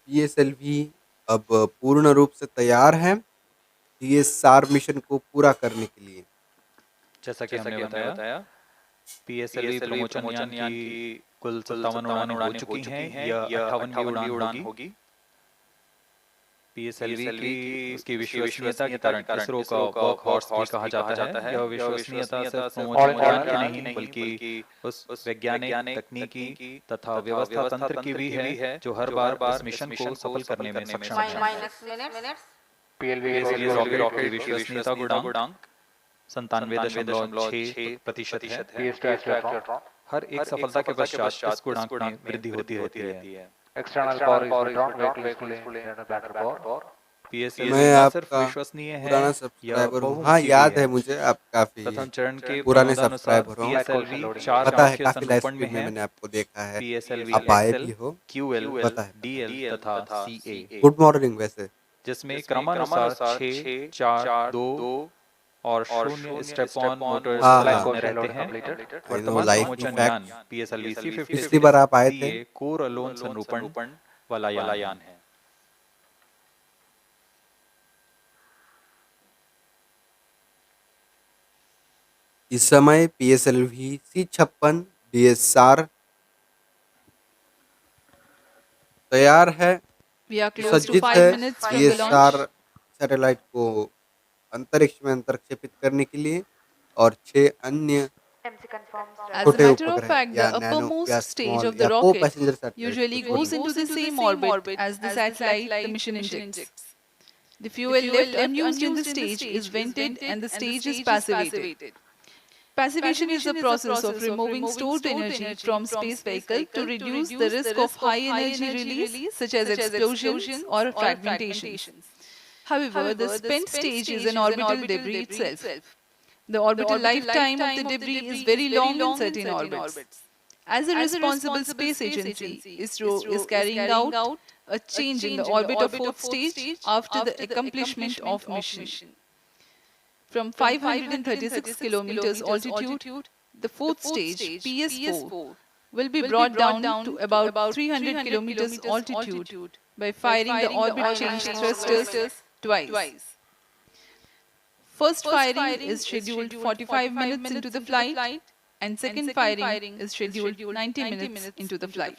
PSLV अब पूर्ण रूप से तैयार है ये SAR मिशन को पूरा करने के लिए.
जैसा कि हमने बताया, PSLV प्रमोशन यान की कुल 57 उड़ानें हो चुकी हैं। यह 58वीं उड़ान होगी। PSLV की उसकी विश्वसनीयता के कारण इसरो का वर्क हॉर्स भी कहा जाता है। यह विश्वसनीयता सिर्फ प्रमोशन यान की नहीं बल्कि उस वैज्ञानिक, तकनीकी तथा व्यवस्था तंत्र की भी है जो हर बार इस मिशन को सफल करने में सक्षम है।
minus minutes.
PSLV रॉकेट की विश्वसनीयता गुणांक 97.6% है। हर एक सफलता के पश्चात इस गुणांक में वृद्धि होती रहती है।
External power is withdrawn, vehicle is fully under battery power.
PSLV
मैं
न सिर्फ
आपका
विश्वसनीय है
पुराना
या
सब्सक्राइबर हूँ. हाँ
बहुमुखी
याद
भी
है मुझे. आप काफी
प्रथम चरण के
पुराने
प्रयोगानुसार
सब्सक्राइबर हूँ.
PSLV 4
पता है
मुख्य
काफी लाइव
संरूपण में
स्ट्रीम में
है।
मैंने आपको देखा है.
PSLV
आप आए भी हो.
QL,
पता है.
DL तथा CA,
गुड मॉर्निंग. वैसे
जिसमें क्रमानुसार 6, 4, 2 और 0 स्टेप ऑन मोटर्स
हाँ,
लाइन
हाँ.
में रहते हैं।
आई नो
वर्तमान
लाइफ
प्रमोशन
इफेक्ट.
यान PSLV
पिछली बार आप आए थे.
CA कोर अलोन संरूपण वाला यान है।
इस समय PSLV C56 DSR तैयार है.
We are close to
सज्जित
5
है
minutes from the
DSR
launch.
Satellite को अंतरिक्ष में अंतरक्षेपित करने के लिए और 6 अन्य
As a
छोटे
matter of
उपग्रह
fact,
या
the
नैनो
uppermost
या
stage
स्मॉल
of the
या को
rocket
passenger satellite
usually goes into the same orbit as the satellite the mission injects. The fuel left unused in the stage is vented and the stage is passivated. Passivation is the process of removing stored energy from space vehicle to reduce the risk of high energy release such as explosions or fragmentations. However, the spent stage is an orbital debris itself. The orbital lifetime of the debris is very long in certain orbits. As a responsible space agency, ISRO is carrying out a change in the orbit of fourth stage after the accomplishment of mission. From 536 kilometers altitude, the fourth stage, PS4, will be brought down to about 300 kilometers altitude by firing the orbit change thrusters twice. First firing is scheduled 45 minutes into the flight and second firing is scheduled 90 minutes into the flight.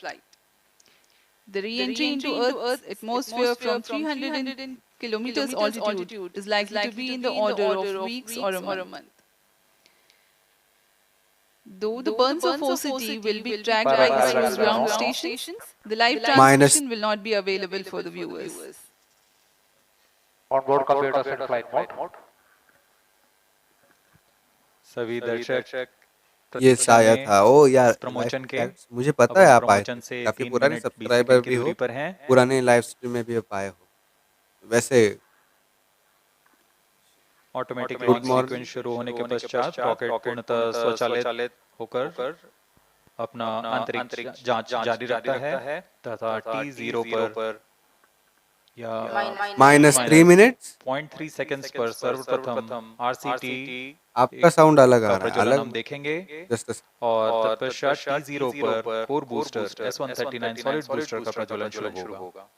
The re-entry into Earth's atmosphere from 300 kilometers altitude is likely to be in the order of weeks or a month. Though the burns of OCT will be tracked by ISRO's ground stations, the live transmission will not be available for the viewers.
On-board computers in flight mode.
सभी दर्शक
ये साया था. ओ यार
promotion के
मुझे पता है आप आए
प्रमोशन
थे.
से
काफी
3
पुराने
मिनट 20
सब्सक्राइबर
सेकंड की
भी हो.
दूरी पर हैं।
पुराने लाइव स्ट्रीम में भी आप आए हो. वैसे
ऑटोमेटिक लॉन्च सीक्वेंस शुरू होने के पश्चात रॉकेट पूर्णतः स्वचालित होकर अपना अंतरिक्ष जांच जारी रखता है तथा T0 पर या
-3 मिनट्स।
0.3 सेकंड्स पर सर्वप्रथम RCT
आपका साउंड अलग
का
आ रहा है,
प्रज्वलन
अलग।
हम देखेंगे
जस्ट
और तत्पश्चात T0 पर core booster S139 solid booster का प्रज्वलन शुरू होगा।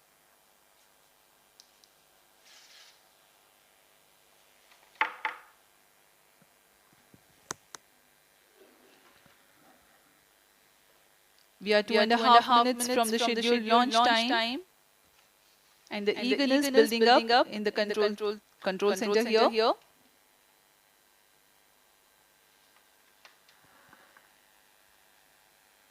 We are 2.5 minutes from the scheduled launch time, and the eagerness building up in the control center here.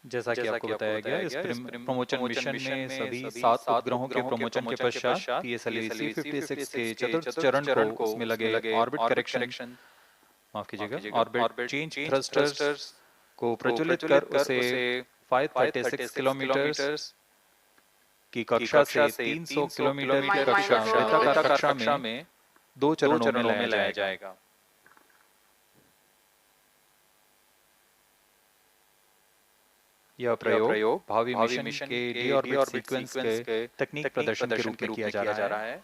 जैसा कि आपको बताया गया, इस प्रमोशन मिशन में सभी 7 उपग्रहों के प्रमोशन के पश्चात PSLV C56 के चतुर्थ चरण को उसमें लगे ऑर्बिट करेक्शन, माफ कीजिएगा, ऑर्बिट चेंज थ्रस्टर्स को प्रज्वलित कर उसे 536 किलोमीटर की कक्षा से 300 किलोमीटर की कक्षा में 2 चरणों में लाया जाएगा। यह प्रयोग भावी मिशन के डीऑर्बिट सीक्वेंस के तकनीक प्रदर्शन के रूप में किया जा रहा है।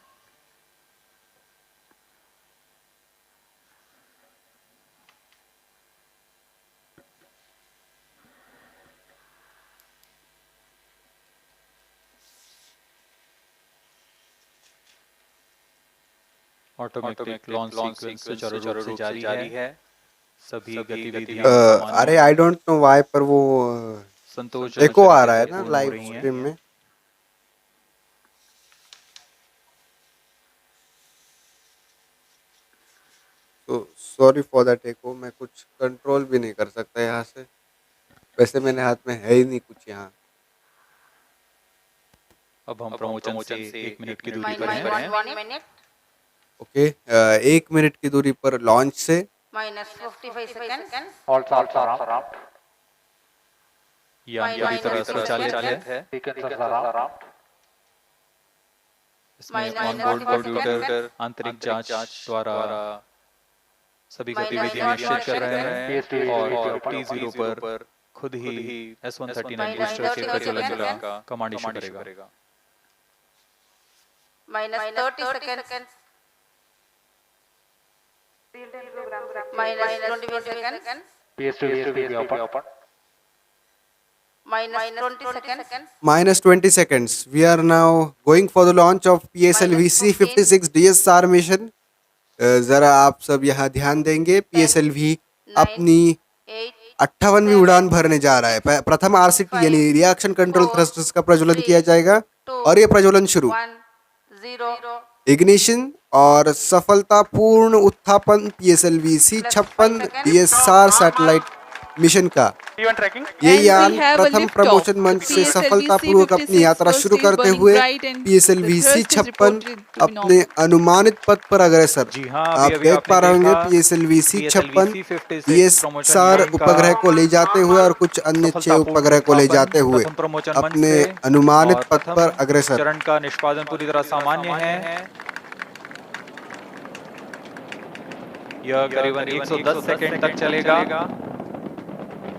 ऑटोमेटिक लॉन्च सीक्वेंस सुचारू रूप से जारी है। सभी गतिविधियां
अरे आई डोंट नो व्हाई पर वो
संतोष
एको आ रहा है ना लाइव स्ट्रीम में। तो सॉरी फॉर दैट एको, मैं कुछ कंट्रोल भी नहीं कर सकता यहाँ से। वैसे मेरे हाथ में है ही नहीं कुछ यहाँ।
अब हम प्रमोशन से 1 मिनट की दूरी पर हैं।
ओके, 1 मिनट की दूरी पर लॉन्च से
-55 seconds.
यान पूरी तरह संचालित है। इसमें ऑनबोर्ड कंप्यूटर आंतरिक जांच द्वारा सभी गतिविधि निश्चित कर रहे हैं और T0 पर खुद ही S139 बूस्टर के प्रज्वलन का कमांड इशू करेगा।
-30 seconds. -20 seconds.
PSLV open.
-20 seconds.
-20 seconds. We are now going for the launch of PSLV C56 DSR mission. जरा आप सब यहाँ ध्यान देंगे। PSLV अपनी 58वीं उड़ान भरने जा रहा है। प्रथम RCT यानी रिएक्शन कंट्रोल थ्रस्टर्स का प्रज्वलन किया जाएगा और ये प्रज्वलन शुरू।
0
इग्निशन और सफलतापूर्ण उत्थापन PSLV C56 DSR satellite mission का। ये यान प्रथम प्रमोशन मंच से सफलतापूर्वक अपनी यात्रा शुरू करते हुए PSLV C56 अपने अनुमानित पथ पर अग्रसर। आप देख पा रहे होंगे PSLV C56 DSR उपग्रह को ले जाते हुए और कुछ अन्य 6 उपग्रह को ले जाते हुए अपने अनुमानित पथ पर अग्रसर।
चरण का निष्पादन पूरी तरह सामान्य है। यह करीबन 110 सेकंड तक चलेगा।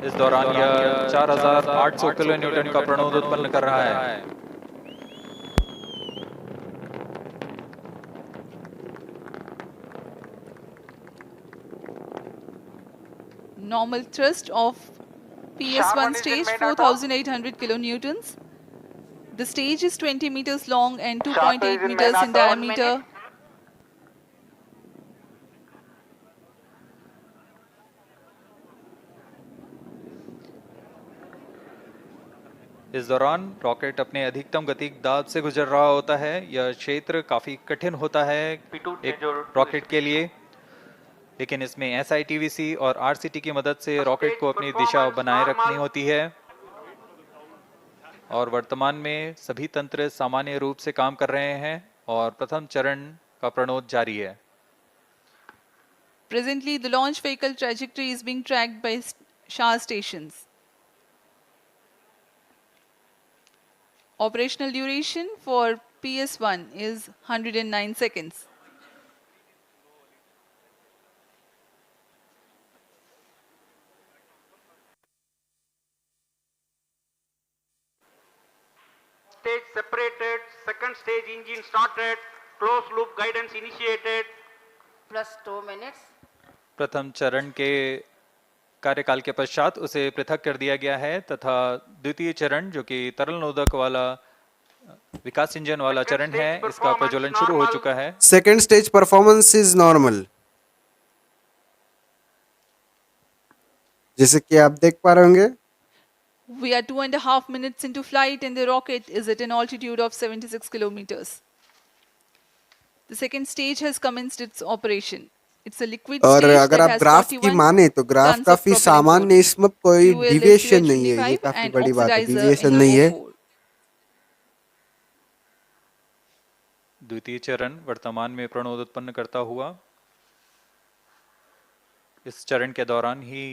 इस दौरान यह 4800 किलो न्यूटन का प्रणोद उत्पन्न कर रहा है।
Normal thrust of PS1 stage 4800 kilonewtons. The stage is 20 meters long and 2.8 meters in diameter.
इस दौरान रॉकेट अपने अधिकतम गतिक दाब से गुजर रहा होता है। यह क्षेत्र काफी कठिन होता है एक रॉकेट के लिए, लेकिन इसमें SITVC और RCT की मदद से रॉकेट को अपनी दिशा बनाए रखनी होती है और वर्तमान में सभी तंत्र सामान्य रूप से काम कर रहे हैं और प्रथम चरण का प्रणोद जारी है।
Presently, the launch vehicle trajectory is being tracked by SAR stations. Operational duration for PS1 is 109 seconds.
stage separated, second stage engine started, closed loop guidance initiated.
plus 2 minutes.
प्रथम चरण के कार्यकाल के पश्चात उसे पृथक कर दिया गया है तथा द्वितीय चरण जो कि तरल नोदक वाला विकास इंजन वाला चरण है, इसका प्रज्वलन शुरू हो चुका है।
Second stage performance is normal, जैसे कि आप देख पा रहे होंगे।
We are 2.5 minutes into flight and the rocket is at an altitude of 76 kilometers. The second stage has commenced its operation. It's a liquid
और
stage
अगर
that
आप
has
ग्राफ की
41
माने तो ग्राफ
tons of
काफी
propellant
सामान्य,
load.
इसमें कोई
Fuel is
डिविएशन नहीं है, ये
CH25
काफी
and
बड़ी बात है,
oxidizer
डिविएशन नहीं है।
NO4.
द्वितीय चरण वर्तमान में प्रणोद उत्पन्न करता हुआ, इस चरण के दौरान ही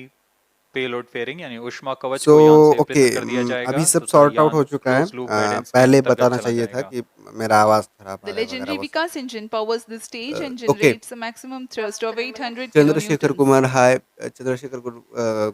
पेलोड फेयरिंग यानी ऊष्मा कवच को यान से
ओके,
पृथक कर दिया जाएगा।
अभी सब
तथा
सॉर्ट आउट
यान
हो चुका है।
closed loop guidance के
पहले
अंतर्गत
बताना
चला
चाहिए था
जाएगा।
कि मेरा आवाज खराब आ
The
रहा है
legendary
वगैरह।
Vikas engine powers this stage and
okay.
generates a maximum thrust of 800
Chandrashekhar
kilonewtons.
Kumar, hi Chandrashekhar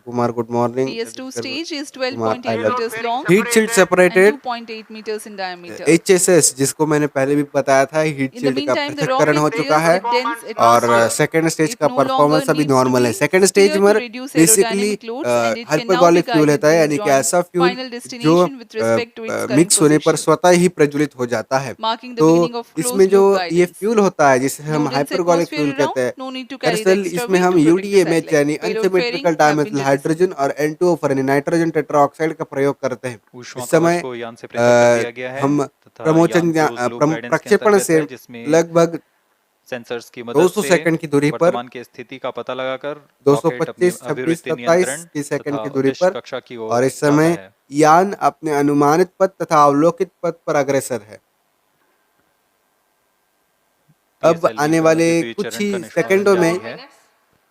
Kumar, good morning.
PS2 stage is
Kumar,
12.8 meters long
heat shield
and
separated
2.8 meters in diameter.
HSS, जिसको मैंने पहले भी बताया था, heat
In the
shield का
meantime, the
पृथक्करण हो
rocket
चुका
clears
है
the dense
और
atmosphere.
सेकेंड स्टेज
It
का
no longer
परफॉर्मेंस अभी
needs to
नॉर्मल है।
be
सेकेंड स्टेज
steered
में
to reduce
basically
aerodynamic loads and it can now be
hypergolic fuel
guided
होता है, यानी
based
कि
on
ऐसा फ्यूल
final
जो
destination with respect to its current
mix होने पर
position,
स्वतः ही प्रज्वलित हो जाता है।
marking the
तो
beginning of
इसमें
closed
जो
loop
ये
guidance.
फ्यूल होता है जिसे हम
No dense
hypergolic
atmosphere
fuel कहते
around,
हैं,
no need to carry the
दरअसल
extra
इसमें
weight
हम
to protect the
UDMH
satellite.
यानी
Payload
unsymmetrical
fairings have been
dimethyl
discussed.
Hydrogen और N2O4 यानी नाइट्रोजन टेट्राऑक्साइड का प्रयोग करते हैं।
ऊष्मा
इस
कवच
समय
को यान से पृथक कर दिया गया है
हम
तथा
प्रमोचन
यान closed loop guidance के
प्रक्षेपण
अंतर्गत
से
है, जिसमें
लगभग
सेंसर्स की मदद
200
से
सेकंड की दूरी पर
वर्तमान की स्थिति का पता लगाकर रॉकेट अपनी
225, 26,
अभिवृत्ति
27
नियंत्रण
की सेकंड
तथा
की दूरी
उद्देश्य
पर,
कक्षा की
और
ओर
इस
जाता
समय
है।
यान अपने अनुमानित पथ तथा अवलोकित पथ पर अग्रसर है। अब
PSLV
आने
का
वाले
द्वितीय
कुछ
चरण
ही
का निष्पादन
सेकंडों में
जारी है।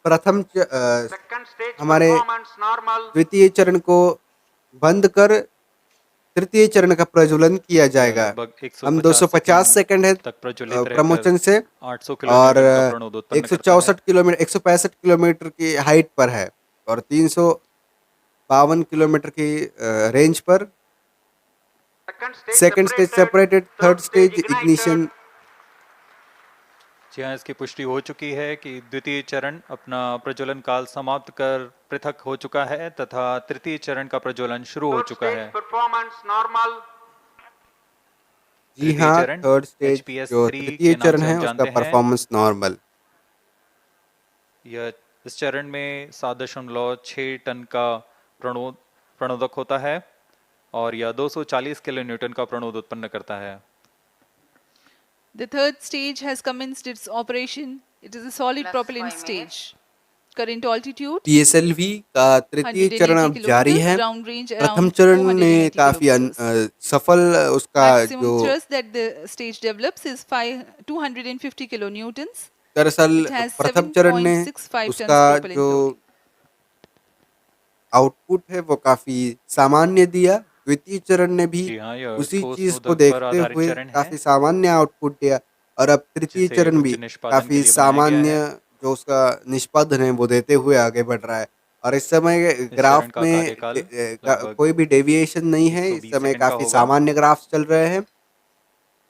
प्रथम
Second stage
हमारे
performance normal.
द्वितीय चरण को बंद कर तृतीय चरण का प्रज्वलन किया जाएगा।
लगभग
हम
150
250 सेकंड है
तक प्रज्वलित
प्रमोशन से
800
और
किलोन्यूटन का प्रणोद उत्पन्न करता है।
164 किलोमीटर 165 किलोमीटर की हाइट पर है और 352 किलोमीटर की रेंज पर। Second stage separated, third stage ignition.
जी हाँ, इसकी पुष्टि हो चुकी है कि द्वितीय चरण अपना प्रज्वलन काल समाप्त कर पृथक हो चुका है तथा तृतीय चरण का प्रज्वलन शुरू हो चुका है।
Performance normal.
जी हाँ,
चरण
थर्ड स्टेज
HPS
जो
3
तृतीय
के नाम
चरण
से
है
हम
उसका
जानते हैं।
Performance normal.
यह इस चरण में 7.6 टन का प्रणोदक होता है और यह 240 किलो न्यूटन का प्रणोद उत्पन्न करता है।
The third stage has commenced its operation. It is a solid
Plus
propellant
5
stage. Current altitude
PSLV का तृतीय
180
चरण अब जारी
kilometers,
है।
ground range
प्रथम
around
चरण ने
480
काफी
kilometers.
सफल उसका
Maximum
जो
thrust that the stage develops is 250 kilonewtons.
दरअसल
It has
प्रथम चरण ने
7.65 tons
उसका
propellant
जो
load.
आउटपुट है वो काफी सामान्य दिया। द्वितीय चरण ने भी
जी हाँ, यह
उसी
ठोस
चीज को
नोदक पर
देखते
आधारित
हुए
चरण है,
काफी सामान्य आउटपुट दिया और अब तृतीय
जिसे
चरण भी
उच्च निष्पादन के
काफी
लिए बनाया गया
सामान्य
है।
जो उसका निष्पादन है वो देते हुए आगे बढ़ रहा है। और इस समय
इस
ग्राफ
चरण का
में
कार्यकाल लगभग
कोई भी डेविएशन नहीं है। इस
120
समय
सेकंड का
काफी
होगा।
सामान्य ग्राफ्स चल रहे हैं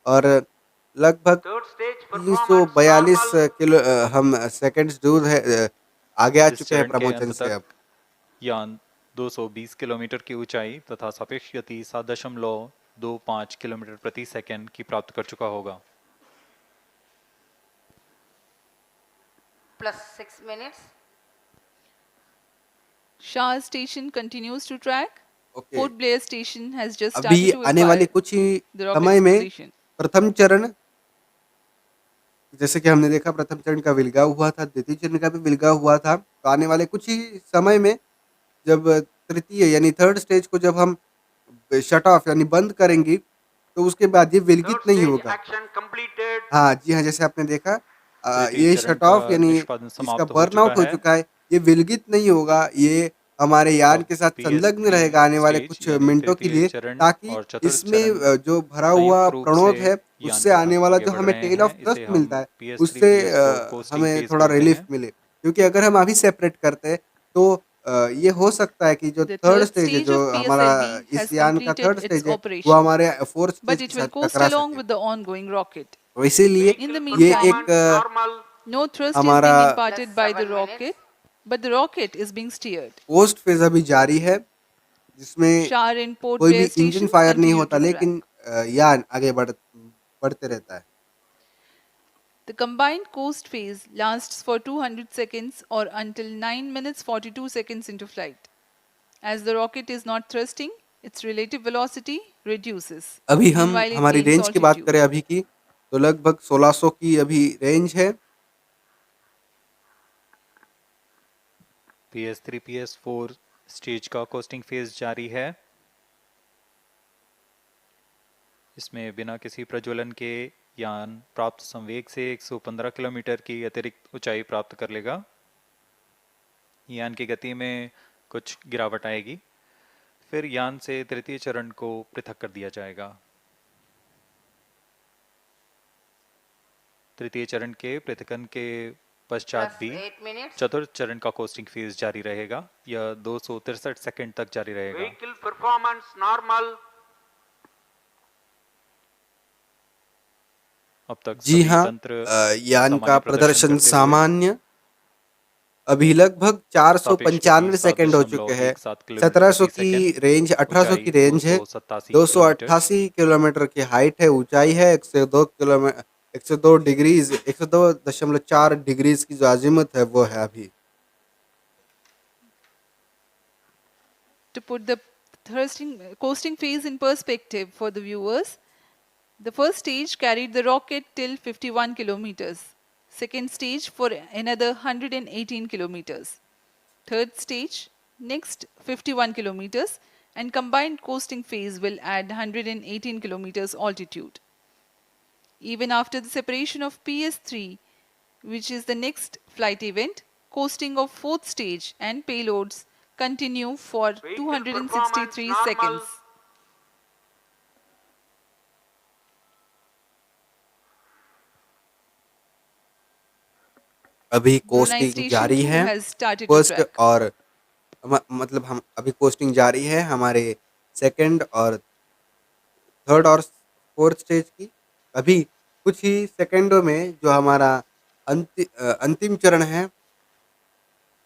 और लगभग
Third stage
342
performance normal.
Kilo हम सेकंड्स दूर है आगे आ
इस
चुके हैं
चरण के
प्रमोशन
अंत
से।
तक
अब
यान 220 किलोमीटर की ऊंचाई तथा सापेक्ष गति 7.25 किलोमीटर प्रति सेकंड की प्राप्त कर चुका होगा।
Plus 6 minutes.
Shah station continues to track.
Okay,
Port Blair station has just
अभी
started to
आने वाले
acquire
कुछ ही
the rocket's
समय में
position.
प्रथम चरण, जैसे कि हमने देखा प्रथम चरण का विलगाव हुआ था, द्वितीय चरण का भी विलगाव हुआ था। तो आने वाले कुछ ही समय में जब तृतीय यानी थर्ड स्टेज को जब हम शट ऑफ यानी बंद करेंगे तो उसके बाद ये विलगित
Third
नहीं
stage
होगा।
action completed.
हाँ जी हाँ, जैसे आपने देखा
तृतीय
ये
चरण
शट ऑफ
का
यानी
निष्पादन
इसका
समाप्त हो
बर्नआउट हो
चुका है।
चुका है, ये विलगित नहीं होगा। ये हमारे यान
अब
के साथ संलग्न
PS3
रहेगा आने वाले
स्टेज
कुछ
यानी
मिनटों के
तृतीय
लिए,
चरण
ताकि
और चतुर्थ
इसमें
चरण
जो भरा हुआ
संयुक्त रूप
प्रणोद
से
है
यान
उससे
के
आने
साथ
वाला
आगे
जो
बढ़
हमें
रहे
टेल
हैं।
ऑफ थ्रस्ट
इसे
मिलता
हम
है
PS3
उससे
PS को कोस्टिंग
हमें
फेज
थोड़ा
बोलते
रिलीफ
हैं।
मिले। क्योंकि अगर हम अभी सेपरेट करते हैं तो ये हो सकता है कि जो
The
थर्ड
third
स्टेज है,
stage
जो
of
हमारा
PSLV
इस
has
यान का
completed
थर्ड
its
स्टेज है, वो
operation,
हमारे फोर्थ
but
स्टेज
it
के
will
साथ
coast
टकरा
along
सके।
with the ongoing rocket.
तो इसीलिए
In the
ये
meantime,
एक
no thrust is
हमारा
being
Plus
imparted by the
7 minutes.
rocket, but the rocket is being steered.
Post phase अभी जारी है, जिसमें
SAR and Port
कोई भी
Blair
इंजन
stations
फायर नहीं
continue
होता,
to
लेकिन
track.
यान आगे बढ़ते रहता है।
The combined coast phase lasts for 200 seconds or until 9 minutes 42 seconds into flight. As the rocket is not thrusting, its relative velocity reduces.
अभी हम
Meanwhile, it
हमारी
gains
रेंज की बात
altitude.
करें अभी की, तो लगभग 1600 की अभी रेंज है।
PS3 PS4 स्टेज का कोस्टिंग फेज जारी है। इसमें बिना किसी प्रज्वलन के यान प्राप्त संवेग से 115 किलोमीटर की अतिरिक्त ऊंचाई प्राप्त कर लेगा। यान की गति में कुछ गिरावट आएगी, फिर यान से तृतीय चरण को पृथक कर दिया जाएगा। तृतीय चरण के पृथकन के पश्चात
Plus
भी
8 minutes.
चतुर्थ चरण का कोस्टिंग फेज जारी रहेगा। यह 263 सेकंड तक जारी रहेगा।
Vehicle performance normal.
अब तक
जी
सभी
हाँ,
तंत्र
यान का
सामान्य
प्रदर्शन
करते हुए
सामान्य। अभी लगभग
सापेक्ष गति
495 सेकंड हो चुके हैं।
7.17 किलोमीटर
1700
प्रति
की
सेकंड,
रेंज, 1800 की
ऊंचाई
रेंज है,
287 किलोमीटर,
288 किलोमीटर की हाइट है, ऊंचाई है 102 किलोमीटर, 102 डिग्रीज, 102.4 डिग्रीज की जो अजीमुथ है वो है अभी।
To put the coasting phase in perspective for the viewers, the first stage carried the rocket till 51 kilometers. Second stage for another 118 kilometers. Third stage, next 51 kilometers, and combined coasting phase will add 118 kilometers altitude. Even after the separation of PS3, which is the next flight event, coasting of fourth stage and payloads continue for
Vehicle
263
performance normal.
seconds.
अभी
Brunei
costing
Station
जारी
2
है
has started to
first,
track.
और मतलब हम अभी costing जारी है हमारे सेकंड और थर्ड और फोर्थ स्टेज की। अभी कुछ ही सेकंडों में जो हमारा अंतिम चरण है,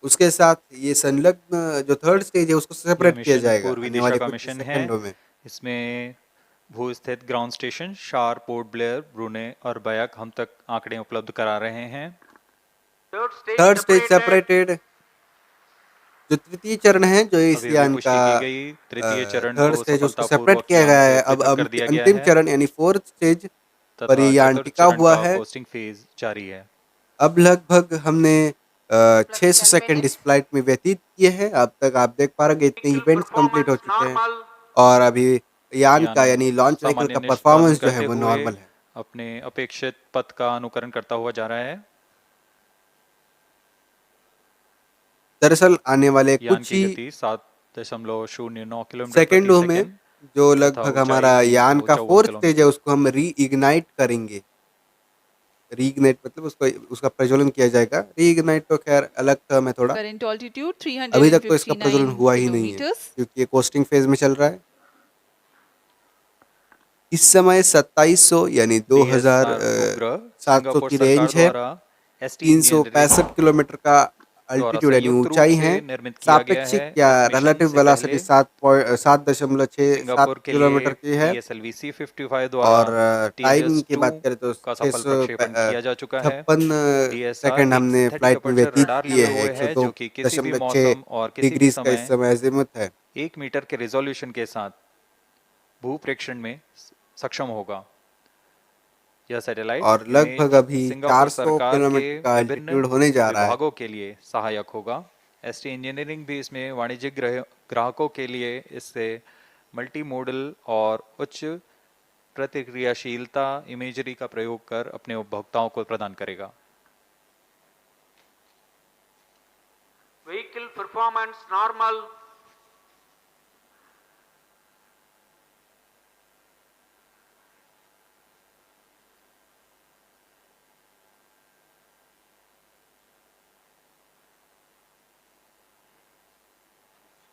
उसके साथ ये संलग्न जो थर्ड स्टेज है उसको
यह
सेपरेट किया
मिशन
जाएगा
पूर्वी
आने
दिशा
वाले
का
कुछ
मिशन है।
सेकंडों में।
इसमें भू स्थित ग्राउंड स्टेशन शार, पोर्ट ब्लेयर, ब्रूने और बयाक हम तक आंकड़े उपलब्ध करा रहे हैं।
Third stage separated. जो तृतीय चरण है, जो इस
अभी अभी
यान का
पुष्टि की गई, तृतीय चरण
थर्ड
को
स्टेज, उसको सेपरेट
सफलतापूर्वक
किया
यान
गया
से
है। अब
पृथक कर दिया गया
अंतिम
है
चरण यानी फोर्थ स्टेज पर
तथा
ये यान
चतुर्थ
टिका
चरण
हुआ
का
है।
कोस्टिंग फेज जारी है।
अब लगभग हमने
Plus
600
10
सेकंड इस
minutes.
फ्लाइट में व्यतीत किए हैं। अब तक आप देख पा रहे हैं इतने
Vehicle
इवेंट्स कंप्लीट हो
performance
चुके हैं,
normal.
और अभी यान का
यान
यानी लॉन्च व्हीकल
सामान्य
का
निष्पादन
परफॉर्मेंस जो है
करते
वो
हुए
नॉर्मल है।
अपने अपेक्षित पथ का अनुकरण करता हुआ जा रहा है।
दरअसल आने वाले
यान
कुछ
की
ही
गति 7.09 किलोमीटर प्रति
सेकंडों में
सेकंड
जो
तथा
लगभग हमारा
ऊंचाई
यान का
354
फोर्थ स्टेज है
किलोमीटर।
उसको हम रीइग्नाइट करेंगे। रीइग्नाइट मतलब उसको उसका प्रज्वलन किया जाएगा। रीइग्नाइट तो खैर अलग टर्म है थोड़ा।
Current altitude
अभी तक तो इसका प्रज्वलन
359
हुआ ही नहीं है,
kilometers.
क्योंकि ये कोस्टिंग फेज में चल रहा है। इस समय 2700 यानी
DSR उपग्रह
2700
सिंगापुर
की
सरकार
रेंज है।
द्वारा एसटी इंजीनियरिंग
365 किलोमीटर का
द्वारा
अल्टीट्यूड यानी
संयुक्त रूप
ऊंचाई
से
है।
निर्मित किया गया है।
सापेक्षिक या
इस मिशन
रिलेटिव
से
वेलोसिटी
पहले
7.67
सिंगापुर के लिए
किलोमीटर की है।
PSLV C55 द्वारा
और टाइम की
THS-2
बात करें तो
का सफल प्रक्षेपण किया जा चुका है।
656
DSR
सेकंड
एक
हमने
सिंथेटिक
फ्लाइट में
अपर्चर
व्यतीत
रडार
किए
लिए
हैं।
हुए है जो कि किसी भी
102.6
मौसम और किसी भी
डिग्रीज का इस
समय
समय अजीमुथ है।
1 मीटर के रिजोल्यूशन के साथ भूप्रेक्षण में सक्षम होगा। यह सैटेलाइट
और लगभग अभी
सिंगापुर
400
सरकार के
किलोमीटर का
विभिन्न
अल्टीट्यूड होने जा रहा है।
विभागों के लिए सहायक होगा। एसटी इंजीनियरिंग भी इसमें वाणिज्यिक ग्राहकों के लिए इससे मल्टी मॉडल और उच्च प्रतिक्रियाशीलता इमेजरी का प्रयोग कर अपने उपभोक्ताओं को प्रदान करेगा।
Vehicle performance normal.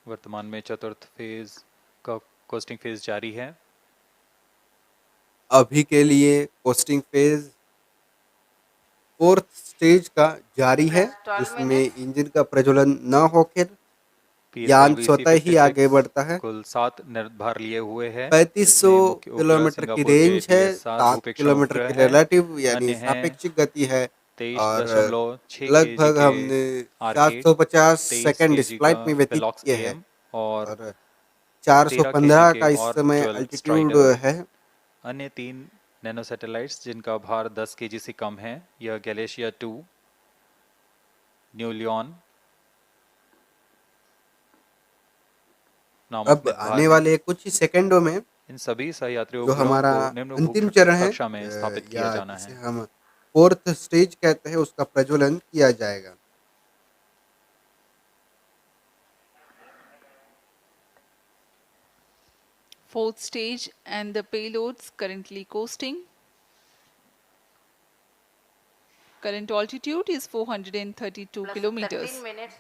वर्तमान में चतुर्थ फेज का कोस्टिंग फेज जारी है।
अभी के लिए कोस्टिंग फेज फोर्थ स्टेज का जारी है,
Plus 12
जिसमें
minutes.
इंजन का प्रज्वलन न होकर यान
PSLV
स्वतः ही आगे
C56
बढ़ता है।
कुल 7 निर्धार लिए हुए है।
3500
इसमें मुख्य उपग्रह
किलोमीटर की
सिंगापुर के
रेंज है,
DSR
7
भूपेक्षा
किलोमीटर
उपग्रह
की
है।
रिलेटिव यानी
अन्य है
सापेक्षिक गति है, और
23.6 kg
लगभग
के
हमने
R8,
750
23
सेकंड इस
kg का
फ्लाइट में व्यतीत
Velox
किए हैं,
AM और
और
13 kg
415
के
का इस
और
समय
12
अल्टीट्यूड
स्ट्राइडर।
है।
अन्य 3 नैनो सैटेलाइट्स जिनका भार 10 kg से कम है, यह गैलेशिया 2, न्यू लियोन नामक
अब
निर्धार
आने
हैं।
वाले कुछ ही सेकंडों में
इन सभी सहयात्री
जो
उपग्रहों
हमारा
को निम्न
अंतिम
भूकक्ष
चरण है,
कक्षा में स्थापित किया
या
जाना
जिसे
है।
हम फोर्थ स्टेज कहते हैं, उसका प्रज्वलन किया जाएगा।
Fourth stage and the payloads currently coasting. Current altitude is 432
Plus
kilometers.
13 minutes.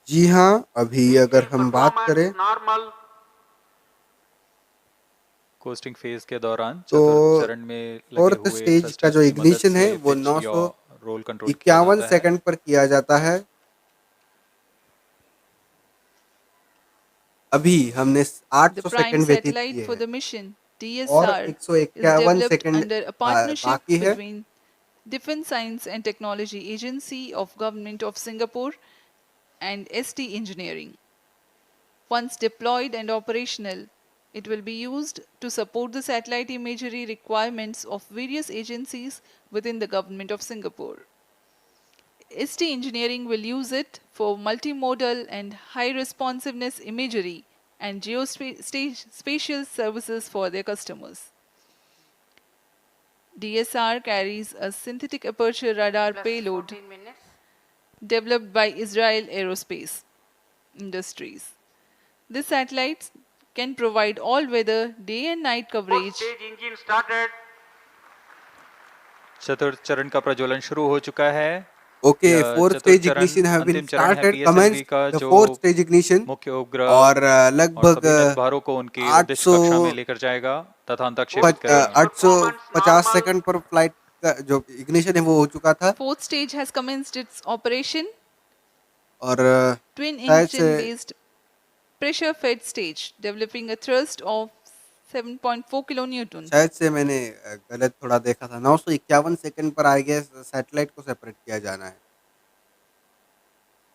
जी हाँ, अभी अगर हम बात करें
normal.
कोस्टिंग फेज के दौरान
तो
चतुर्थ चरण में लगे
फोर्थ
हुए
स्टेज का
थ्रस्टर्स
जो
की मदद
इग्निशन है
से
वो
पिच या रोल कंट्रोल किया
951
जाता है।
सेकंड पर किया जाता है। अभी हमने
The
800
prime
सेकंड व्यतीत
satellite
किए
for
हैं,
the mission,
और
DSR, is
151
developed
second
under a partnership
बाकी है।
between Defence Science and Technology Agency of Government of Singapore and ST Engineering. Once deployed and operational, it will be used to support the satellite imagery requirements of various agencies within the Government of Singapore. ST Engineering will use it for multimodal and high responsiveness imagery and geospatial services for their customers. DSR carries a synthetic aperture radar
Plus
payload
14 minutes.
developed by Israel Aerospace Industries. This satellite can provide all-weather day and night coverage.
Stage engine started.
चतुर्थ चरण का प्रज्वलन शुरू हो चुका है।
Okay,
यह
fourth
चतुर्थ
स्टेज
चरण
इग्निशन हैव बीन
अंतिम चरण है
स्टार्टेड,
PSLV
कमेंस
का,
द
जो
फोर्थ स्टेज इग्निशन,
मुख्य उपग्रह
और
और
लगभग
सभी निर्धारों को उनकी उद्देश्य
800
कक्षा में लेकर जाएगा तथा अंतक्षेपित करेगा।
850 सेकंड पर फ्लाइट का जो इग्निशन है वो हो चुका था,
Fourth stage has commenced its operation.
और
Twin
शायद से
engine based pressure fed stage developing a thrust of 7.4 kilonewton.
शायद से मैंने गलत थोड़ा देखा था। 951 सेकंड पर आई गेस सैटेलाइट को सेपरेट किया जाना है।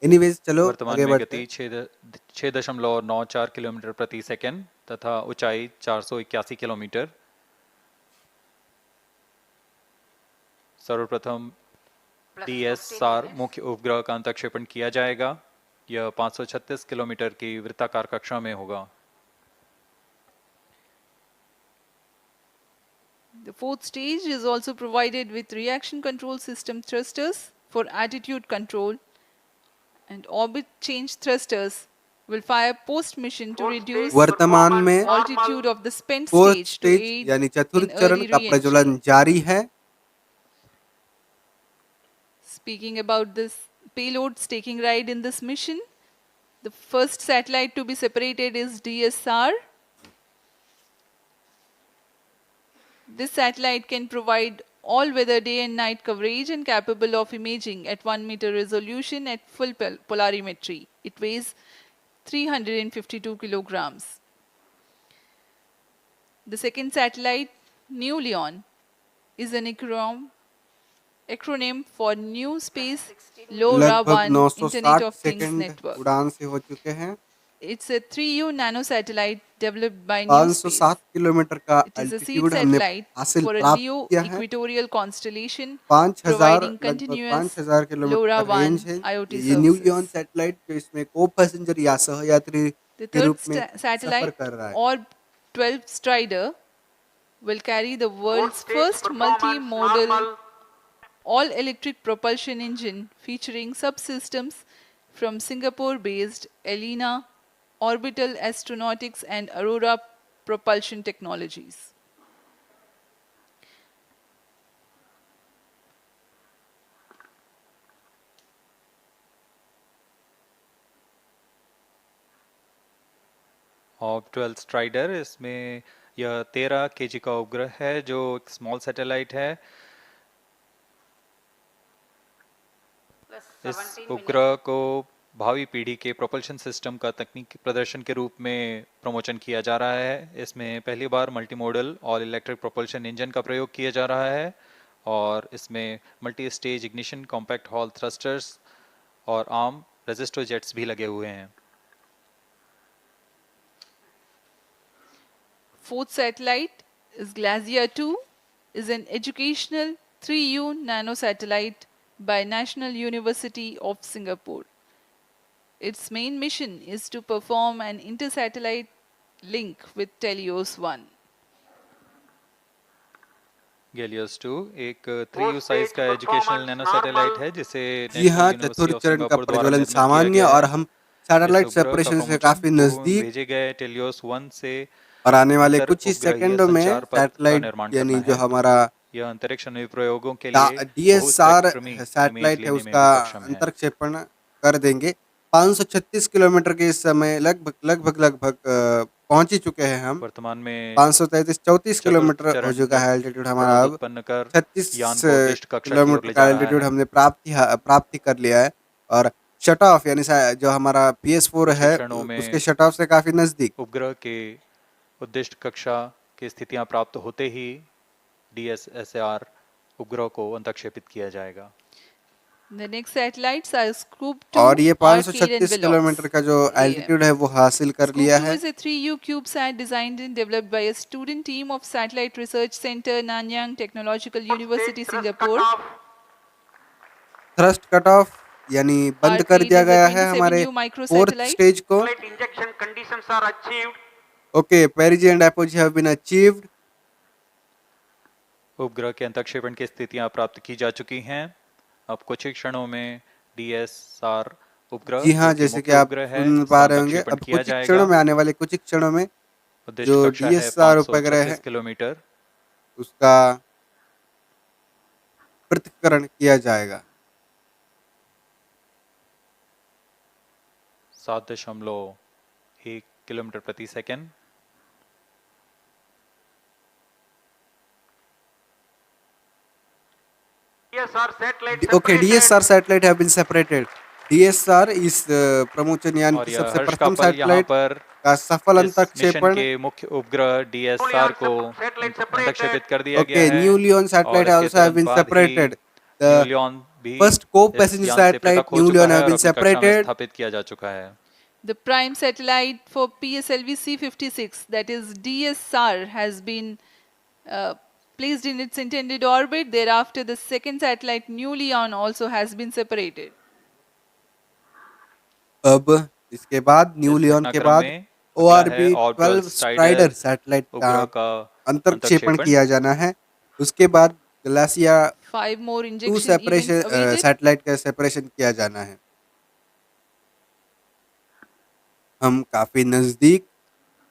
एनीवेज, चलो
वर्तमान
आगे
में
बढ़ते हैं।
गति 6.94 किलोमीटर प्रति सेकंड तथा ऊंचाई 481 किलोमीटर। सर्वप्रथम
Plus 15
DSR
minutes.
मुख्य उपग्रह का अंतक्षेपण किया जाएगा। यह 536 किलोमीटर की वृत्ताकार कक्षा में होगा।
The fourth stage is also provided with reaction control system thrusters for attitude control, and orbit change thrusters will fire post mission to reduce
वर्तमान में
altitude of the spent
fourth
stage to
stage
aid
यानी
in
चतुर्थ
early
चरण का
re-entry.
प्रज्वलन जारी है।
Speaking about this payloads taking ride in this mission, the first satellite to be separated is DSR. This satellite can provide all-weather day and night coverage and capable of imaging at 1 meter resolution at full polarimetry. It weighs 352 kilograms. The second satellite, New Leon, is an acronym for New Space
लगभग
LoRaWAN Internet
960
of Things
second
Network.
उड़ान से हो चुके हैं।
It's a 3U nanosatellite developed by New Space.
507 kilometre का
It is a seed
altitude हमने
satellite
हासिल
for a
प्राप्त
Leo
किया है।
equatorial constellation
5000
providing
लगभग
continuous
5000 किलोमीटर का
LoRaWAN
रेंज है।
IoT
ये न्यू लियोन
services.
सैटेलाइट जो इसमें को पैसेंजर या सहयात्री
The
के
third
रूप में सफर
satellite,
कर रहा है।
Orb 12 Strider, will carry the world's
Stage
first
performance
multimodal
normal.
all-electric propulsion engine featuring subsystems from Singapore-based Elena Orbital Astronautics and Aurora Propulsion Technologies.
Of 12 strider, इसमें यह 13 KG का उपग्रह है जो एक स्मॉल सैटेलाइट है।
plus
इस
17
उपग्रह को भावी पीढ़ी के प्रोपल्शन सिस्टम का तकनीकी प्रदर्शन के रूप में प्रमोशन किया जा रहा है। इसमें पहली बार multi modal all electric propulsion engine का प्रयोग किया जा रहा है और इसमें multi stage ignition, compact hall thrusters और आर्म रेजिस्टो जेट्स भी लगे हुए हैं।
Fourth satellite is Glacier 2, is an educational 3U nano satellite by National University of Singapore. Its main mission is to perform an inter-satellite link with Telios 1.
गैलियस 2 एक 3U size का educational nano satellite है जिसे
जी हाँ,
national university
चतुर्थ
of
चरण का
Singapore द्वारा
प्रज्वलन
निर्मित किया
सामान्य
गया
और
है।
हम
इस
सैटेलाइट
उपग्रह का
सेपरेशन से
प्रमोशन
काफी
पूर्व
नजदीक
भेजे गए टेलियोस 1 से
और आने वाले
अंतर
कुछ ही
उपग्रहीय
सेकंडों में
संचार पथ का
सैटेलाइट
निर्माण
यानी
करना
जो
है।
हमारा
यह अंतरिक्ष अनुप्रयोगों के लिए
DSR
बहुस्पेक्ट्रमी इमेज
सैटेलाइट है
लेने में
उसका
भी सक्षम है।
अंतरक्षेपण कर देंगे। 536 किलोमीटर के इस समय लगभग पहुंच ही चुके हैं हम।
वर्तमान में
34
चतुर्थ
किलोमीटर हो
चरण
चुका है एल्टीट्यूड हमारा।
बढ़त
अब
उत्पन्न कर
36
यान को उद्दिष्ट कक्षा की ओर
किलोमीटर
ले
का
जा रहा
एल्टीट्यूड
है।
हमने प्राप्ति कर लिया है और शट ऑफ यानी जो हमारा PS4
कुछ ही
है
क्षणों
उसके
में
शट ऑफ से काफी नजदीक।
उपग्रह के उद्दिष्ट कक्षा की स्थितियां प्राप्त होते ही DSSAR उपग्रह को अंतक्षेपित किया जाएगा।
The next satellites are Scoop 2,
और ये
Arcade and
536
Velox
किलोमीटर का जो
AM.
एल्टीट्यूड है वो हासिल कर
Scoop
लिया
2
है।
is a 3U CubeSat designed and developed by a student team of Satellite Research Center, Nanyang Technological University, Singapore.
Thrust cut off यानी बंद कर
Arcade
दिया
is a
गया है हमारे
27U
फोर्थ
microsatellite.
स्टेज को।
injection conditions are achieved.
Okay, perigee and apogee have been achieved.
उपग्रह के अंतक्षेपण की स्थितियां प्राप्त की जा चुकी हैं। अब कुछ ही क्षणों में DSR उपग्रह
जी हाँ,
जो कि
जैसे कि
मुख्य
आप
उपग्रह है
सुन पा
इसका
रहे होंगे
अंतक्षेपण
अब
किया
कुछ ही
जाएगा।
क्षणों में आने वाले कुछ ही क्षणों में
उद्दिष्ट
जो
कक्षा है
DSR उपग्रह
536
है
किलोमीटर।
उसका पृथक्करण किया जाएगा।
7.1 किलोमीटर प्रति second.
DSR satellite
okay, DSR satellite have been separated. DSR इस प्रमोशन यान
और
की
यह
सबसे
हर्ष का
प्रथम
पल यहाँ
सैटेलाइट
पर
का सफल
इस मिशन
अंतक्षेपण।
के मुख्य उपग्रह DSR को अंतक्षेपित कर दिया गया
ओके,
है
न्यू लियोन
और
सैटेलाइट
इसके
आल्सो हैव
तुरंत
बीन
बाद ही
सेपरेटेड।
न्यू
द
लियोन भी
फर्स्ट को
इस
पैसेंजर
यान से
सैटेलाइट
पृथक हो
न्यू
चुका
लियोन
है
हैव
और
बीन
अपनी कक्षा में
सेपरेटेड।
स्थापित किया जा चुका है।
The prime satellite for PSLV C56, that is DSR, has been placed in its intended orbit. Thereafter, the second satellite, New Leon, also has been separated.
अब इसके बाद न्यू
इस
लियोन के
घटनाक्रम
बाद
में अगला है
ORB
orbital
12
strider
strider satellite का
उपग्रह का
अंतरक्षेपण
अंतक्षेपण।
किया जाना है। उसके बाद ग्लासिया
5 more
2
injection
separation
events awaited.
Satellite का सेपरेशन किया जाना है। हम काफी नजदीक।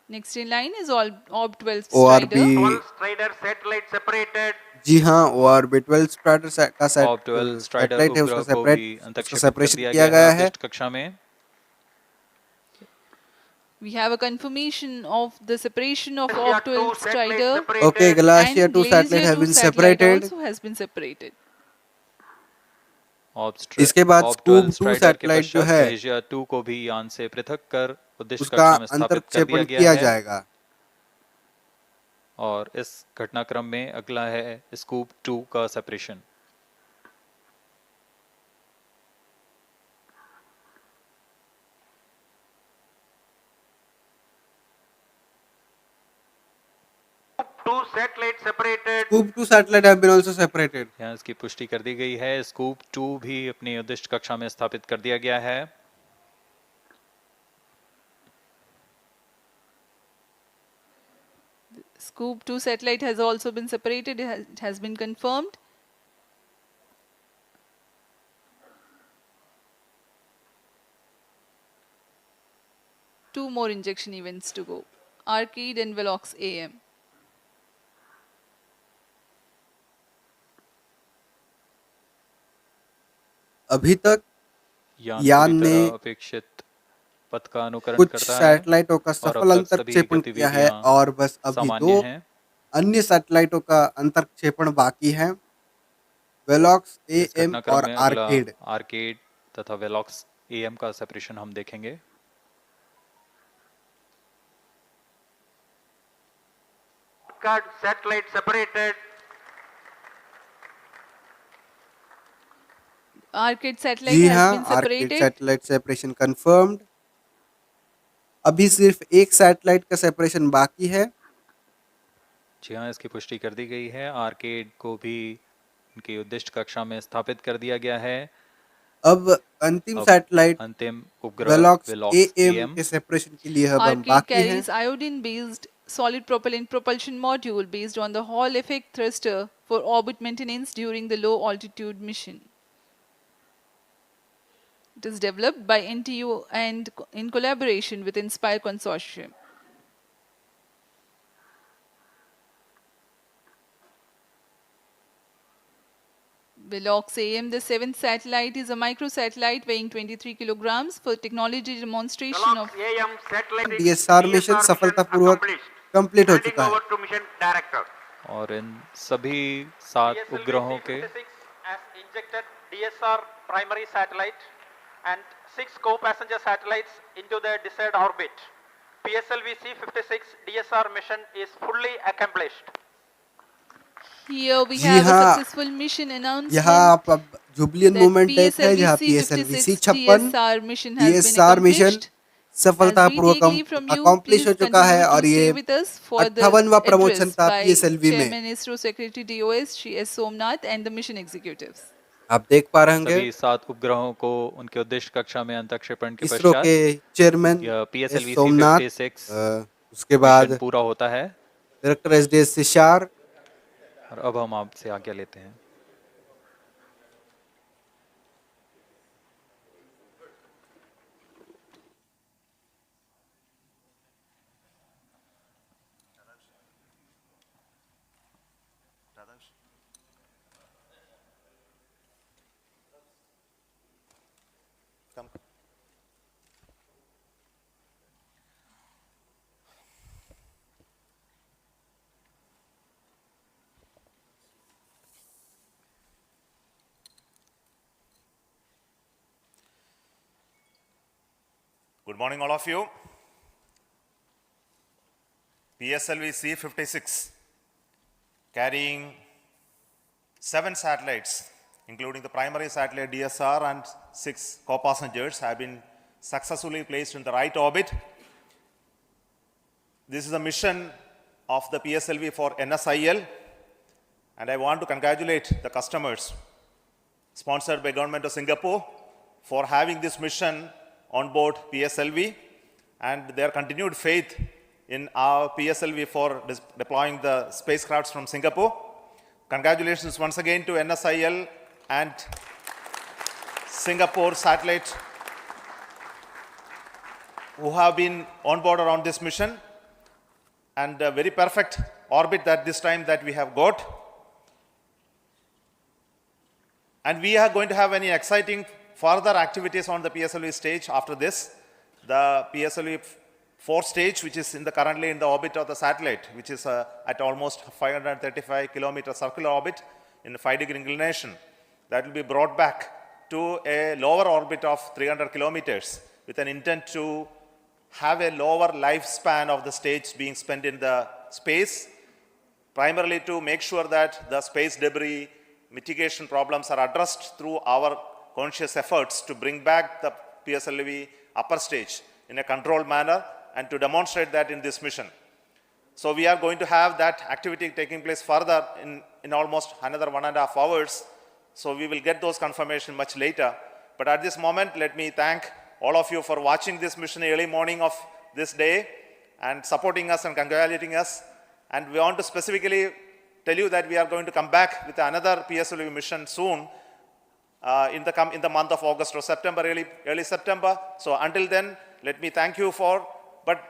Next in line is Orb 12
ORB
Strider.
Strider satellite separated.
जी हाँ, ORB 12 स्ट्राइडर का
ऑर्ब 12 स्ट्राइडर
सैटेलाइट है
उपग्रह को भी
उसका
अंतक्षेपित कर
सेपरेशन
दिया
किया
गया है
गया है।
उद्दिष्ट कक्षा में।
We have a confirmation of the separation of Orb 12 Strider.
Okay, Galassia
And
2 satellite
Glacier
have
2
been
satellite
separated.
also has been separated.
इसके बाद
ऑर्ब
स्कूप
12
2
स्ट्राइडर के
सैटेलाइट जो
पश्चात
है
ग्लेशियर 2 को भी यान से पृथक कर उद्दिष्ट
उसका
कक्षा में स्थापित कर दिया
अंतरक्षेपण
गया
किया
है।
जाएगा।
और इस घटनाक्रम में अगला है स्कूप 2 का separation.
Two satellites separated.
Scoop 2 satellite have been also separated.
यहाँ इसकी पुष्टि कर दी गई है। स्कूप 2 भी अपनी उद्दिष्ट कक्षा में स्थापित कर दिया गया है।
Scoop 2 satellite has also been separated. It has been confirmed. Two more injection events to go. Arcade and Velox AM.
अभी तक
यान
यान
पूरी
ने
तरह अपेक्षित पथ का अनुकरण
कुछ
करता है
सैटेलाइटों का
और
सफल
अब तक सभी
अंतरक्षेपण किया है
गतिविधियां
और बस अभी
सामान्य
2
हैं।
अन्य सैटेलाइटों का अंतरक्षेपण बाकी है, वेलॉक्स
इस
एएम
घटनाक्रम
और
में अगला
आर्केड।
आर्केड तथा वेलॉक्स एएम का सेपरेशन हम देखेंगे।
Satellite separated.
Arcade satellite
जी
has
हाँ,
been
Arcade
separated.
Satellite separation confirmed. अभी सिर्फ एक सैटेलाइट का सेपरेशन बाकी है।
जी हाँ, इसकी पुष्टि कर दी गई है। आर्केड को भी उनकी उद्दिष्ट कक्षा में स्थापित कर दिया गया है।
अब अंतिम
अब
सैटेलाइट
अंतिम उपग्रह
वेलॉक्स
वेलॉक्स
एएम
एएम
के सेपरेशन के लिए अब हम
Arcade
बाकी हैं।
carries iodine-based solid propellant propulsion module based on the Hall effect thruster for orbit maintenance during the low altitude mission. It is developed by NTU and in collaboration with Inspire Consortium. Velox AM, the seventh satellite, is a microsatellite weighing 23 kilograms for technology demonstration of
AM satellite
DSR mission सफलतापूर्वक complete हो चुका है।
to mission director.
और इन सभी 7 उपग्रहों के
has injected DSR primary satellite and 6 co-passenger satellites into their desired orbit. PSLV C56 DSR mission is fully accomplished.
here we
ji
have a
हाँ,
successful mission
यहाँ
announcement
आप अब जुबलियन
that
मूवमेंट देख रहे हैं,
PSLV
जहाँ PSLV
C56
C56
DSR mission has been
DSR mission
accomplished. As we
सफलतापूर्वक
take leave from you,
accomplish हो
please
चुका है
continue
और
to
ये
stay with us for the
58वां प्रमोशन
address
था
by
PSLV में।
Chairman ISRO Secretary DOS Shri S. Somnath and the mission executives.
आप देख पा रहे होंगे
सभी 7 उपग्रहों को उनके उद्दिष्ट कक्षा में अंतःक्षेपण के
इसरो
पश्चात
के चेयरमैन
यह
एस
PSLV
सोमनाथ,
C56
उसके
मिशन
बाद
पूरा होता है।
Director SDS SHAR.
और अब हम आपसे आज्ञा लेते हैं।
Good morning, all of you. PSLV C56, carrying 7 satellites, including the primary satellite DSR and 6 co-passengers, have been successfully placed in the right orbit. This is a mission of the PSLV for NSIL, and I want to congratulate the customers, sponsored by Government of Singapore, for having this mission on board PSLV and their continued faith in our PSLV for deploying the spacecrafts from Singapore. Congratulations once again to NSIL and Singapore satellite who have been on board around this mission, and a very perfect orbit that this time that we have got. And we are going to have any exciting further activities on the PSLV stage after this. The PSLV 4 stage, which is currently in the orbit of the satellite, which is at almost 535 kilometer circular orbit in 5-degree inclination, that will be brought back to a lower orbit of 300 kilometers with an intent to have a lower lifespan of the stage being spent in the space, primarily to make sure that the space debris mitigation problems are addressed through our conscious efforts to bring back the PSLV upper stage in a controlled manner and to demonstrate that in this mission. So we are going to have that activity taking place further in almost another 1.5 hours. So we will get those confirmation much later. But at this moment, let me thank all of you for watching this mission early morning of this day and supporting us and congratulating us. And we want to specifically tell you that we are going to come back with another PSLV mission soon in the month of August or September, early September. So until then, let me thank you for. But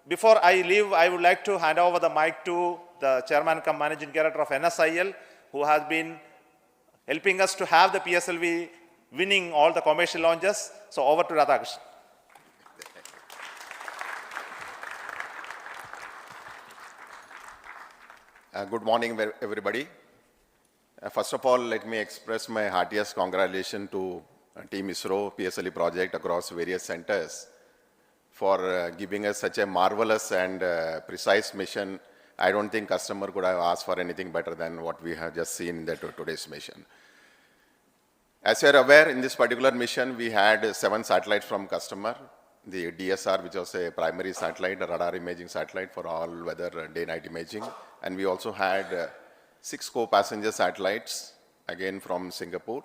before I leave, I would like to hand over the mic to the chairman cum managing director of NSIL, who has been helping us to have the PSLV winning all the commercial launches. So over to Radhakrishnan.
Good morning, everybody. First of all, let me express my heartiest congratulations to Team ISRO PSLV project across various centers for giving us such a marvelous and precise mission. I don't think customer could have asked for anything better than what we have just seen in today's mission. As you are aware, in this particular mission, we had 7 satellites from customer. The DSR, which was a primary satellite, a radar imaging satellite for all weather day-night imaging. And we also had 6 co-passenger satellites, again from Singapore,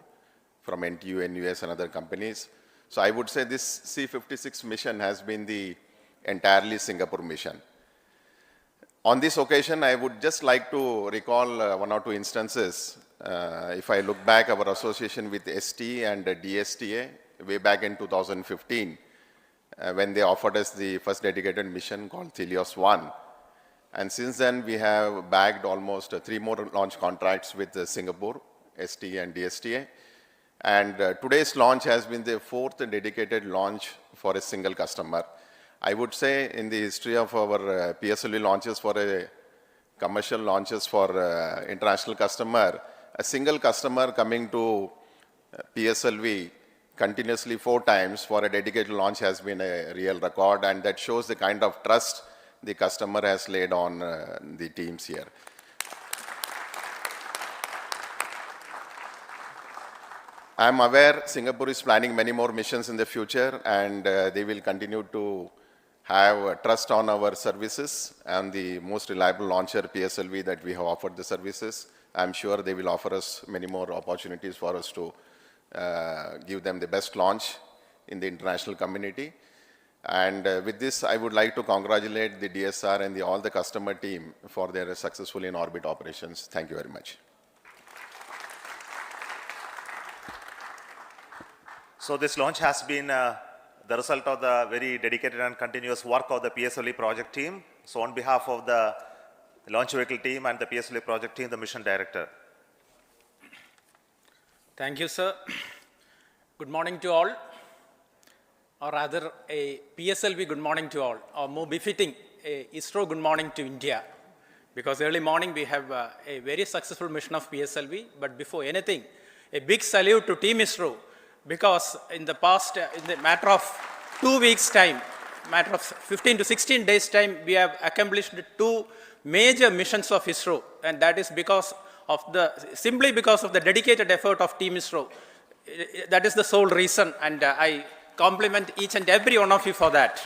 from NTU, NUS and other companies. So I would say this C56 mission has been the entirely Singapore mission. On this occasion, I would just like to recall 1 or 2 instances. If I look back our association with ST and DSTA way back in 2015, when they offered us the first dedicated mission called Helios 1. And since then, we have bagged almost 3 more launch contracts with Singapore, ST and DSTA. And today's launch has been the 4th dedicated launch for a single customer. I would say in the history of our PSLV launches for a commercial launches for international customer, a single customer coming to PSLV continuously 4 times for a dedicated launch has been a real record, and that shows the kind of trust the customer has laid on the teams here. I am aware Singapore is planning many more missions in the future, and they will continue to have trust on our services and the most reliable launcher PSLV that we have offered the services. I am sure they will offer us many more opportunities for us to give them the best launch in the international community. And with this, I would like to congratulate the DSR and all the customer team for their successful in-orbit operations. Thank you very much.
So this launch has been the result of the very dedicated and continuous work of the PSLV project team. So on behalf of the launch vehicle team and the PSLV project team, the mission director.
Thank you, sir. Good morning to all, or rather a PSLV good morning to all, or more befitting, a ISRO good morning to India. Because early morning we have a very successful mission of PSLV, but before anything, a big salute to Team ISRO, because in the past, in the matter of 2 weeks' time, matter of 15 to 16 days' time, we have accomplished 2 major missions of ISRO, and that is simply because of the dedicated effort of Team ISRO. That is the sole reason, and I compliment each and every one of you for that.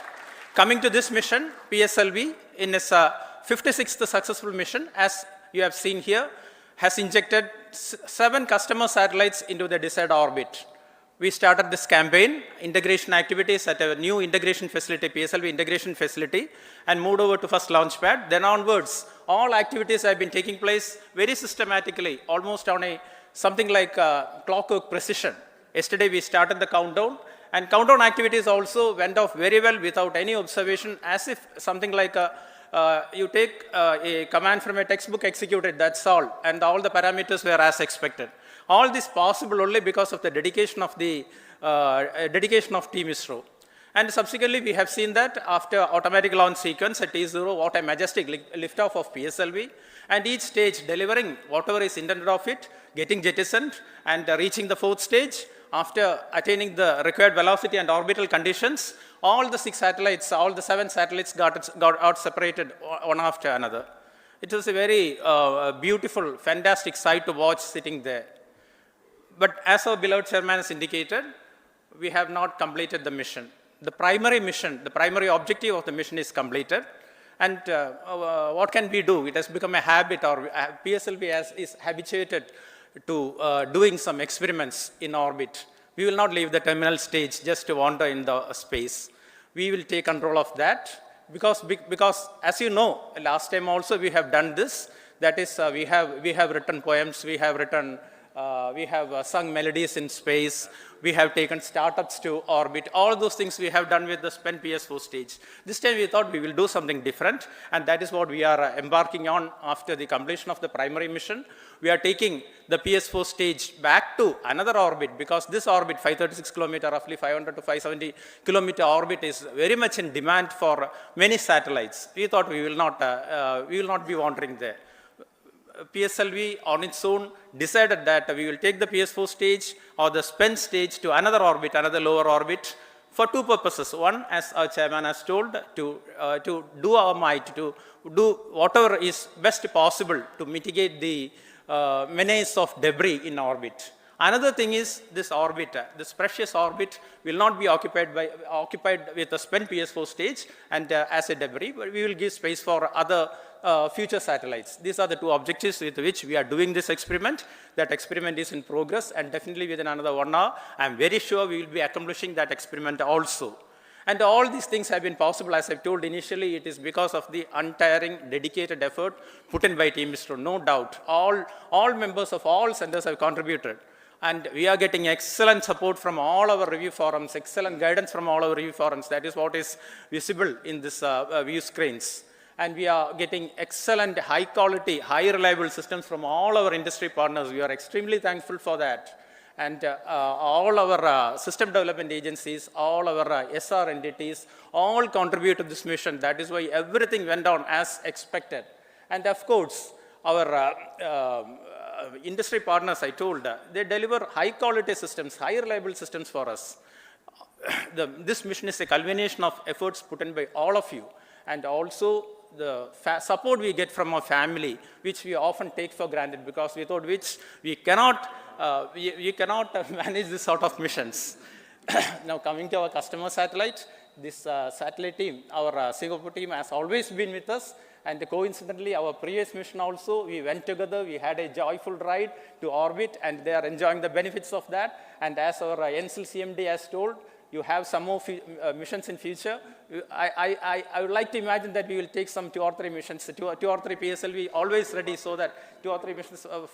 Coming to this mission, PSLV, in its 56th successful mission, as you have seen here, has injected 7 customer satellites into the desired orbit. We started this campaign, integration activities at a new integration facility, PSLV integration facility, and moved over to first launch pad. Then onwards, all activities have been taking place very systematically, almost on something like clockwork precision. Yesterday we started the countdown, and countdown activities also went off very well without any observation, as if something like you take a command from a textbook, executed, that's all, and all the parameters were as expected. All this possible only because of the dedication of Team ISRO. And subsequently, we have seen that after automatic launch sequence at T0, what a majestic liftoff of PSLV, and each stage delivering whatever is intended of it, getting jettisoned, and reaching the 4th stage. After attaining the required velocity and orbital conditions, all the 6 satellites, all the 7 satellites got out separated one after another. It was a very beautiful, fantastic sight to watch sitting there. But as our beloved chairman has indicated, we have not completed the mission. The primary mission, the primary objective of the mission is completed. And what can we do? It has become a habit, or PSLV is habituated to doing some experiments in orbit. We will not leave the terminal stage just to wander in the space. We will take control of that because as you know, last time also we have done this. That is, we have written poems, we have sung melodies in space, we have taken startups to orbit. All those things we have done with the spent PS4 stage. This time we thought we will do something different, and that is what we are embarking on after the completion of the primary mission. We are taking the PS4 stage back to another orbit, because this orbit, 536 kilometer, roughly 500 to 570 kilometer orbit, is very much in demand for many satellites. We thought we will not be wandering there. PSLV on its own decided that we will take the PS4 stage or the spent stage to another orbit, another lower orbit, for two purposes. One, as our chairman has told, to do our might, to do whatever is best possible to mitigate the menace of debris in orbit. Another thing is this orbit, this precious orbit will not be occupied with a spent PS4 stage and as a debris, but we will give space for other future satellites. These are the two objectives with which we are doing this experiment. That experiment is in progress, and definitely within another 1 hour, I am very sure we will be accomplishing that experiment also. And all these things have been possible, as I've told initially, it is because of the untiring, dedicated effort put in by Team ISRO, no doubt. All members of all centers have contributed. And we are getting excellent support from all our review forums, excellent guidance from all our review forums. That is what is visible in this view screens. And we are getting excellent, high quality, high reliable systems from all our industry partners. We are extremely thankful for that. And all our system development agencies, all our SR entities, all contribute to this mission. That is why everything went on as expected. And of course, our industry partners, I told, they deliver high quality systems, high reliable systems for us. This mission is a culmination of efforts put in by all of you, and also the support we get from our family, which we often take for granted, because without which we cannot manage this sort of missions. Now coming to our customer satellite, this satellite team, our Singapore team has always been with us. And coincidentally, our previous mission also, we went together, we had a joyful ride to orbit, and they are enjoying the benefits of that. And as our NCL CMD has told, you have some more missions in future. I would like to imagine that we will take some 2 or 3 missions, two or three PSLV always ready, so that 2 or 3 missions of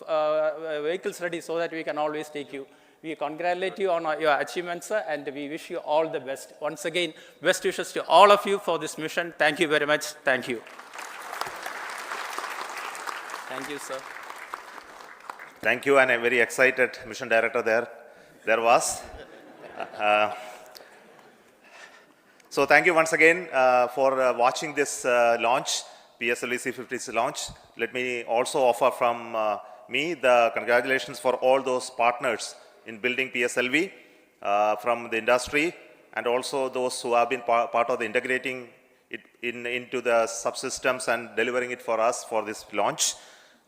vehicles ready, so that we can always take you. We congratulate you on your achievements, sir, and we wish you all the best. Once again, best wishes to all of you for this mission. Thank you very much. Thank you. Thank you, sir.
Thank you, and I'm very excited mission director there was. So thank you once again for watching this launch, PSLV C56 launch. Let me also offer from me the congratulations for all those partners in building PSLV from the industry, and also those who have been part of the integrating it into the subsystems and delivering it for us for this launch.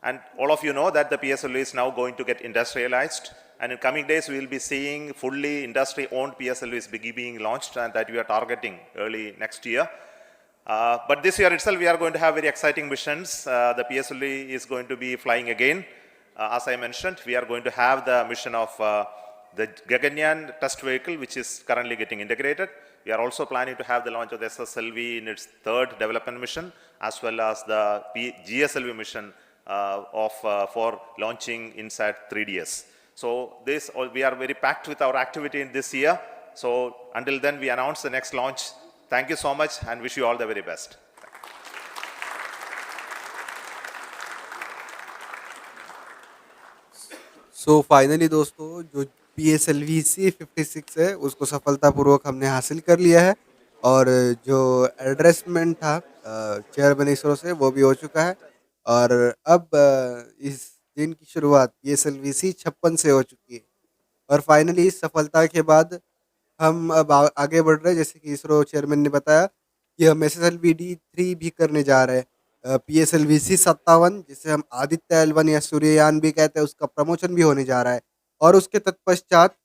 And all of you know that the PSLV is now going to get industrialized, and in coming days we will be seeing fully industry-owned PSLVs being launched, and that we are targeting early next year. But this year itself we are going to have very exciting missions. The PSLV is going to be flying again. As I mentioned, we are going to have the mission of the Gaganyaan test vehicle, which is currently getting integrated. We are also planning to have the launch of the SSLV in its 3rd development mission, as well as the GSLV mission for launching INSAT 3DS. So we are very packed with our activity in this year. So until then, we announce the next launch. Thank you so much, and wish you all the very best.
So finally दोस्तों, जो PSLV C56 है उसको सफलतापूर्वक हमने हासिल कर लिया है, और जो एड्रेसमेंट था चेयरमैन इसरो से वो भी हो चुका है, और अब इस दिन की शुरुआत PSLV C56 से हो चुकी है। और फाइनली इस सफलता के बाद हम अब आगे बढ़ रहे हैं, जैसे कि इसरो चेयरमैन ने बताया कि हम SSLV D3 भी करने जा रहे हैं। PSLV C57, जिसे हम आदित्य L1 या सूर्ययान भी कहते हैं, उसका प्रमोशन भी होने जा रहा है। और उसके तत्पश्चात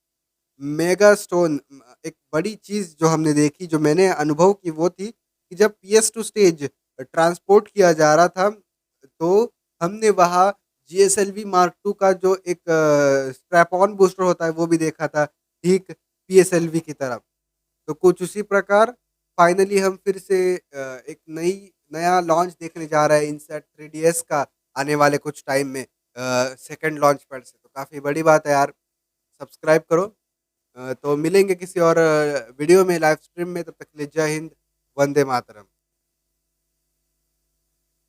मेगा स्टोन, एक बड़ी चीज़ जो हमने देखी, जो मैंने अनुभव की, वो थी कि जब PS2 स्टेज ट्रांसपोर्ट किया जा रहा था, तो हमने वहाँ GSLV Mark II का जो एक स्ट्रैप ऑन बूस्टर होता है वो भी देखा था, ठीक PSLV की तरफ। तो कुछ उसी प्रकार फाइनली हम फिर से एक नया लॉन्च देखने जा रहे हैं INSAT 3DS का आने वाले कुछ टाइम में, सेकंड लॉन्च पैड से। तो काफ़ी बड़ी बात है यार, सब्सक्राइब करो। तो मिलेंगे किसी और वीडियो में, लाइव स्ट्रीम में। तब तक के लिए जय हिंद, वंदे मातरम।